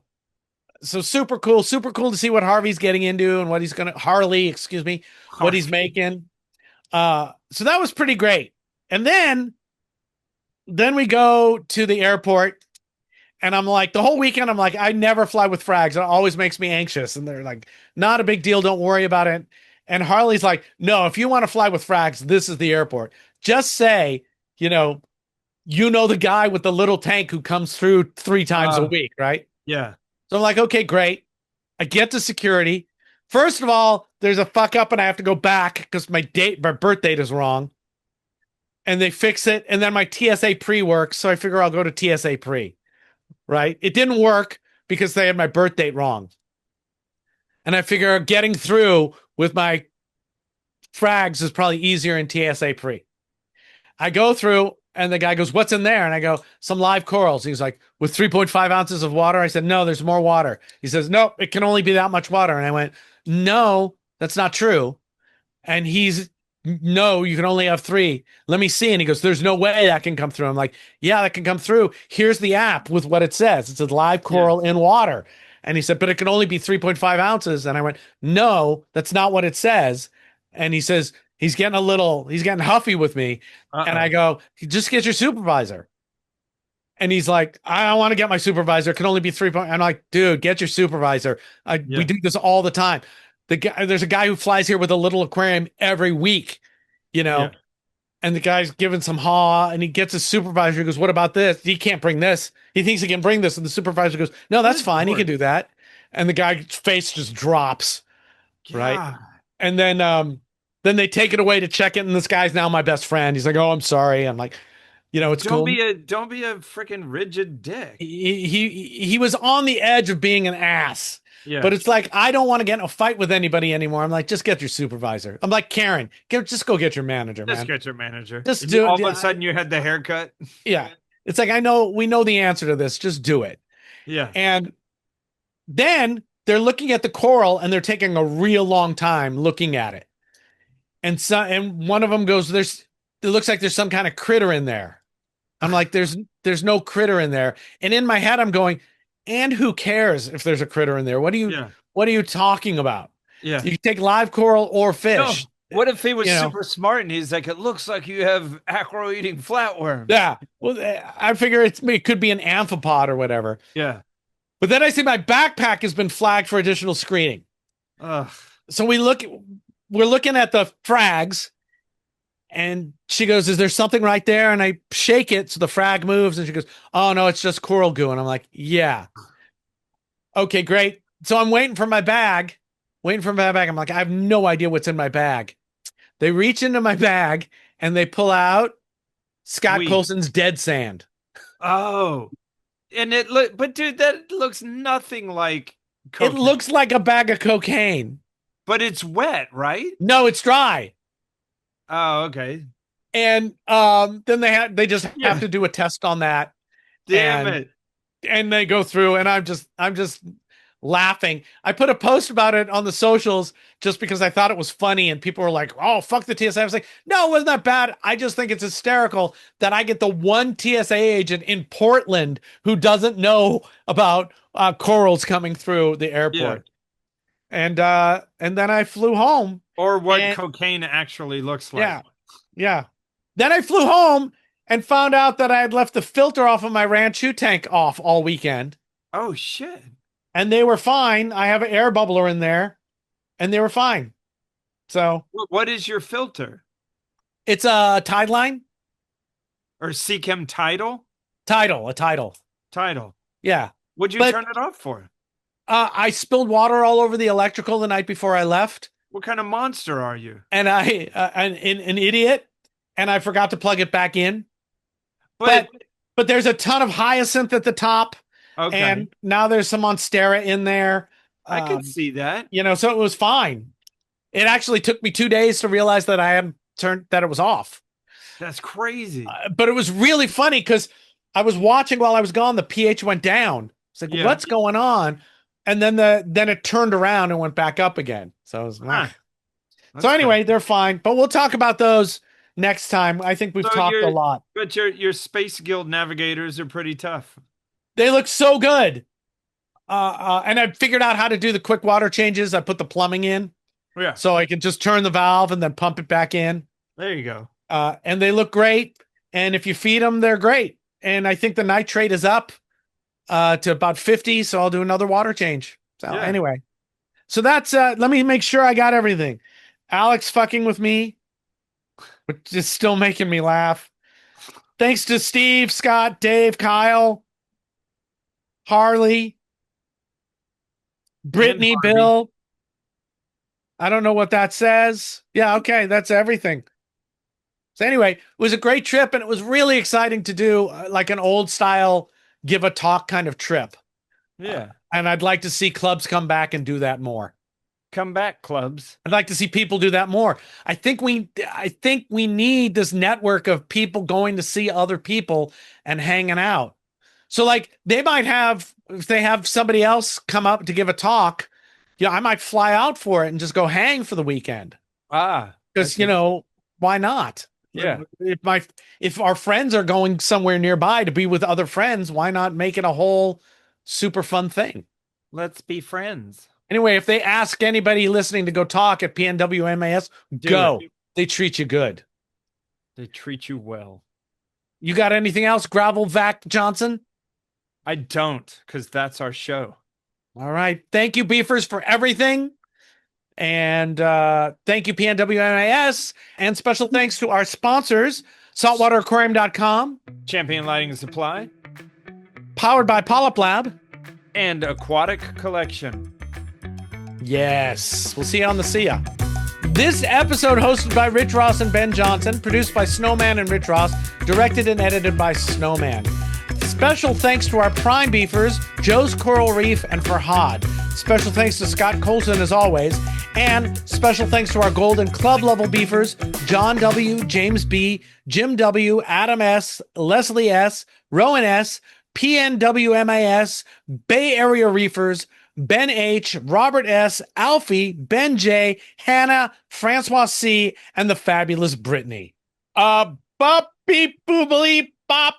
super cool to see what Harvey's getting into and what Harley, excuse me, what he's making. So that was pretty great. And then we go to the airport, and I'm like, the whole weekend, I'm like, I never fly with frags. It always makes me anxious. And they're like, not a big deal. Don't worry about it. And Harley's like, no, if you want to fly with frags, this is the airport. Just say, the guy with the little tank who comes through 3 times a week, right? Yeah. So I'm like, okay, great. I get to security. First of all, there's a fuck up and I have to go back because my birth date is wrong. And they fix it. And then my TSA pre works. So I figure I'll go to TSA pre. Right? It didn't work because they had my birth date wrong. And I figure getting through with my frags is probably easier in TSA pre. I go through and the guy goes, what's in there? And I go, some live corals. He's like, with 3.5 ounces of water? I said, no, there's more water. He says, nope, it can only be that much water. And I went, no, that's not true. And no, you can only have 3. Let me see. And he goes, there's no way that can come through. I'm like, yeah, that can come through. Here's the app with what it says. It says live coral in water. And he said, but it can only be 3.5 ounces. And I went, no, that's not what it says. And he says, he's getting huffy with me. And I go, just get your supervisor. And he's like, I don't want to get my supervisor. It can only be 3. I'm like, dude, get your supervisor. We do this all the time. There's a guy who flies here with a little aquarium every week, and the guy's giving some haw, and he gets his supervisor. He goes, what about this? He can't bring this. He thinks he can bring this. And the supervisor goes, no, that's fine. He can do that. And the guy's face just drops. God. Right. And then they take it away to check it. And this guy's now my best friend. He's like, oh, I'm sorry. I'm like, it's cool. Don't be a freaking rigid dick. He was on the edge of being an ass. Yeah. But it's like, I don't want to get in a fight with anybody anymore. I'm like, just get your supervisor. I'm like, Karen, just go get your manager, man. Just get your manager. Just do it. All of a sudden you had the haircut. Yeah. It's like, we know the answer to this. Just do it. Yeah. And then they're looking at the coral and they're taking a real long time looking at it. And one of them goes, it looks like there's some kind of critter in there. I'm like, there's no critter in there. And in my head, I'm going, and who cares if there's a critter in there? What are you talking about? Yeah. You can take live coral or fish. No. What if he was super smart and he's like, it looks like you have acro-eating flatworms. Yeah. Well, I figure it could be an amphipod or whatever. Yeah. But then I see my backpack has been flagged for additional screening. Ugh. So we're looking at the frags, And she goes, "Is there something right there?" And I shake it so the frag moves, and she goes, "Oh no, it's just coral goo." And I'm like, "Yeah, okay, great." So I'm waiting for my bag, I'm like, I have no idea what's in my bag. They reach into my bag and they pull out Scott We. Coulson's dead sand. Oh, and but dude, that looks nothing like It cocaine. looks like a bag of cocaine. But it's wet, right? No, it's dry. Oh, okay. And then they just have Yeah. to do a test on that, Damn and it. they go through, and I'm just laughing. I put a post about it on the socials just because I thought it was funny, and people were like, "Oh, fuck the TSA." I was like, "No, it wasn't that bad. I just think it's hysterical that I get the one TSA agent in Portland who doesn't know about corals coming through the Yeah. airport." And then I flew home. Or what And cocaine actually looks like. yeah, yeah. Then I flew home and found out that I had left the filter off of my Ranchu tank off all weekend, Oh shit. and they were fine. I have an air bubbler in there, and they were fine. So What is your filter? it's a Tide line Or Seachem Tidal? a Tidal. Tidal. Yeah, What'd you but turn it off for? I spilled water all over the electrical the night before I left, What kind of monster are you? and an idiot, and I forgot to plug it back in. But But there's a ton of hyacinth at the top, okay. and now there's some monstera in there. I could see that. So it was fine. It actually took me 2 days to realize that I hadn't turned that it was off. That's crazy. But it was really funny because I was watching while I was gone. The pH went down. It's like, Yeah. what's going on? And then it turned around and went back up again. So it was That's anyway, crazy. they're fine. But we'll talk about those next time. I think we've So talked a lot. But your Space Guild navigators are pretty tough. They look so good. And I figured out how to do the quick water changes. I put the plumbing in, Yeah. so I can just turn the valve and then pump it back in. There you go. And they look great. And if you feed them, they're great. And I think the nitrate is up to about 50. So I'll do another water change. So Yeah. anyway, so that's, let me make sure I got everything. Alex fucking with me, which is still making me laugh. Thanks to Steve, Scott, Dave, Kyle, Harley, Brittany, And Harvey. Bill. I don't know what that says. Yeah, okay, that's everything. So anyway, it was a great trip, and it was really exciting to do like an old style give a talk kind of trip. Yeah. And I'd like to see clubs come back and do that more. Come back, clubs. I'd like to see people do that more. I think we need this network of people going to see other people and hanging out. So like they might have, if they have somebody else come up to give a talk, I might fly out for it and just go hang for the weekend. Ah. Because, okay. why not? Yeah. If our friends are going somewhere nearby to be with other friends, why not make it a whole super fun thing? Let's be friends. Anyway, if they ask anybody listening to go talk at PNWMAS, go. They treat you good. They treat you well. You got anything else, Gravel Vac Johnson? I don't, because that's our show. All right. Thank you, Beefers, for everything. And thank you, PNWMAS. And special thanks to our sponsors, saltwateraquarium.com, Champion Lighting and Supply, powered by PolypLab, and Aquatic Collection. Yes. We'll see you on the See Ya. This episode hosted by Rich Ross and Ben Johnson, produced by Snowman and Rich Ross, directed and edited by Snowman. Special thanks to our prime beefers, Joe's Coral Reef and Farhad. Special thanks to Scott Coulson as always. And special thanks to our Golden Club level beefers, John W., James B., Jim W., Adam S., Leslie S., Rowan S., PNWMAS, Bay Area Reefers, Ben H., Robert S., Alfie, Ben J., Hannah, Francois C., and the fabulous Brittany. Bop, beep, boobily, bop.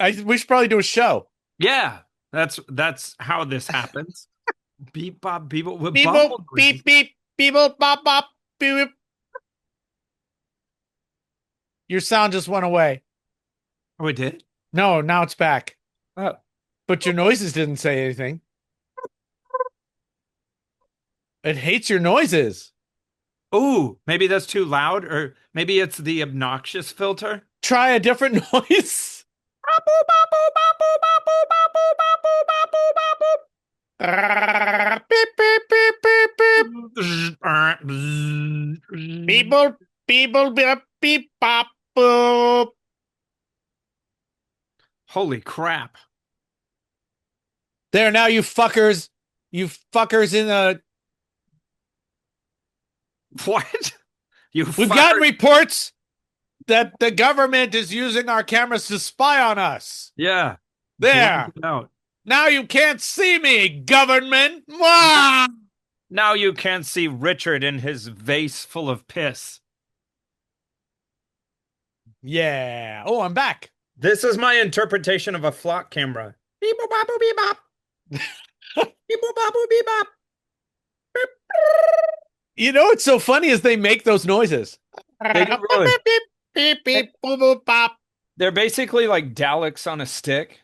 We should probably do a show. Yeah, that's how this happens. Beep bop beep with Beep, boop, beep, beep, beep, boop, bop, bop, beep, beep. Your sound just went away. Oh, it did? No, now it's back. Oh. But your noises didn't say anything. It hates your noises. Ooh, maybe that's too loud, or maybe it's the obnoxious filter. Try a different noise. Beep, beep, beep, beep, beep. People, people, beep, beep, bop, boop. Holy crap. There, now you fuckers in the. What? We've gotten reports that the government is using our cameras to spy on us. Yeah. There. Out. Now you can't see me, government. Mwah! Now you can't see Richard in his vase full of piss. Yeah. Oh, I'm back. This is my interpretation of a flock camera. Beep boop bop boop beep bop. Beep boop bop boop beep bop. You know what's so funny is they make those noises. They do really. Beep, beep, beep, boop, boop, bop. They're basically like Daleks on a stick.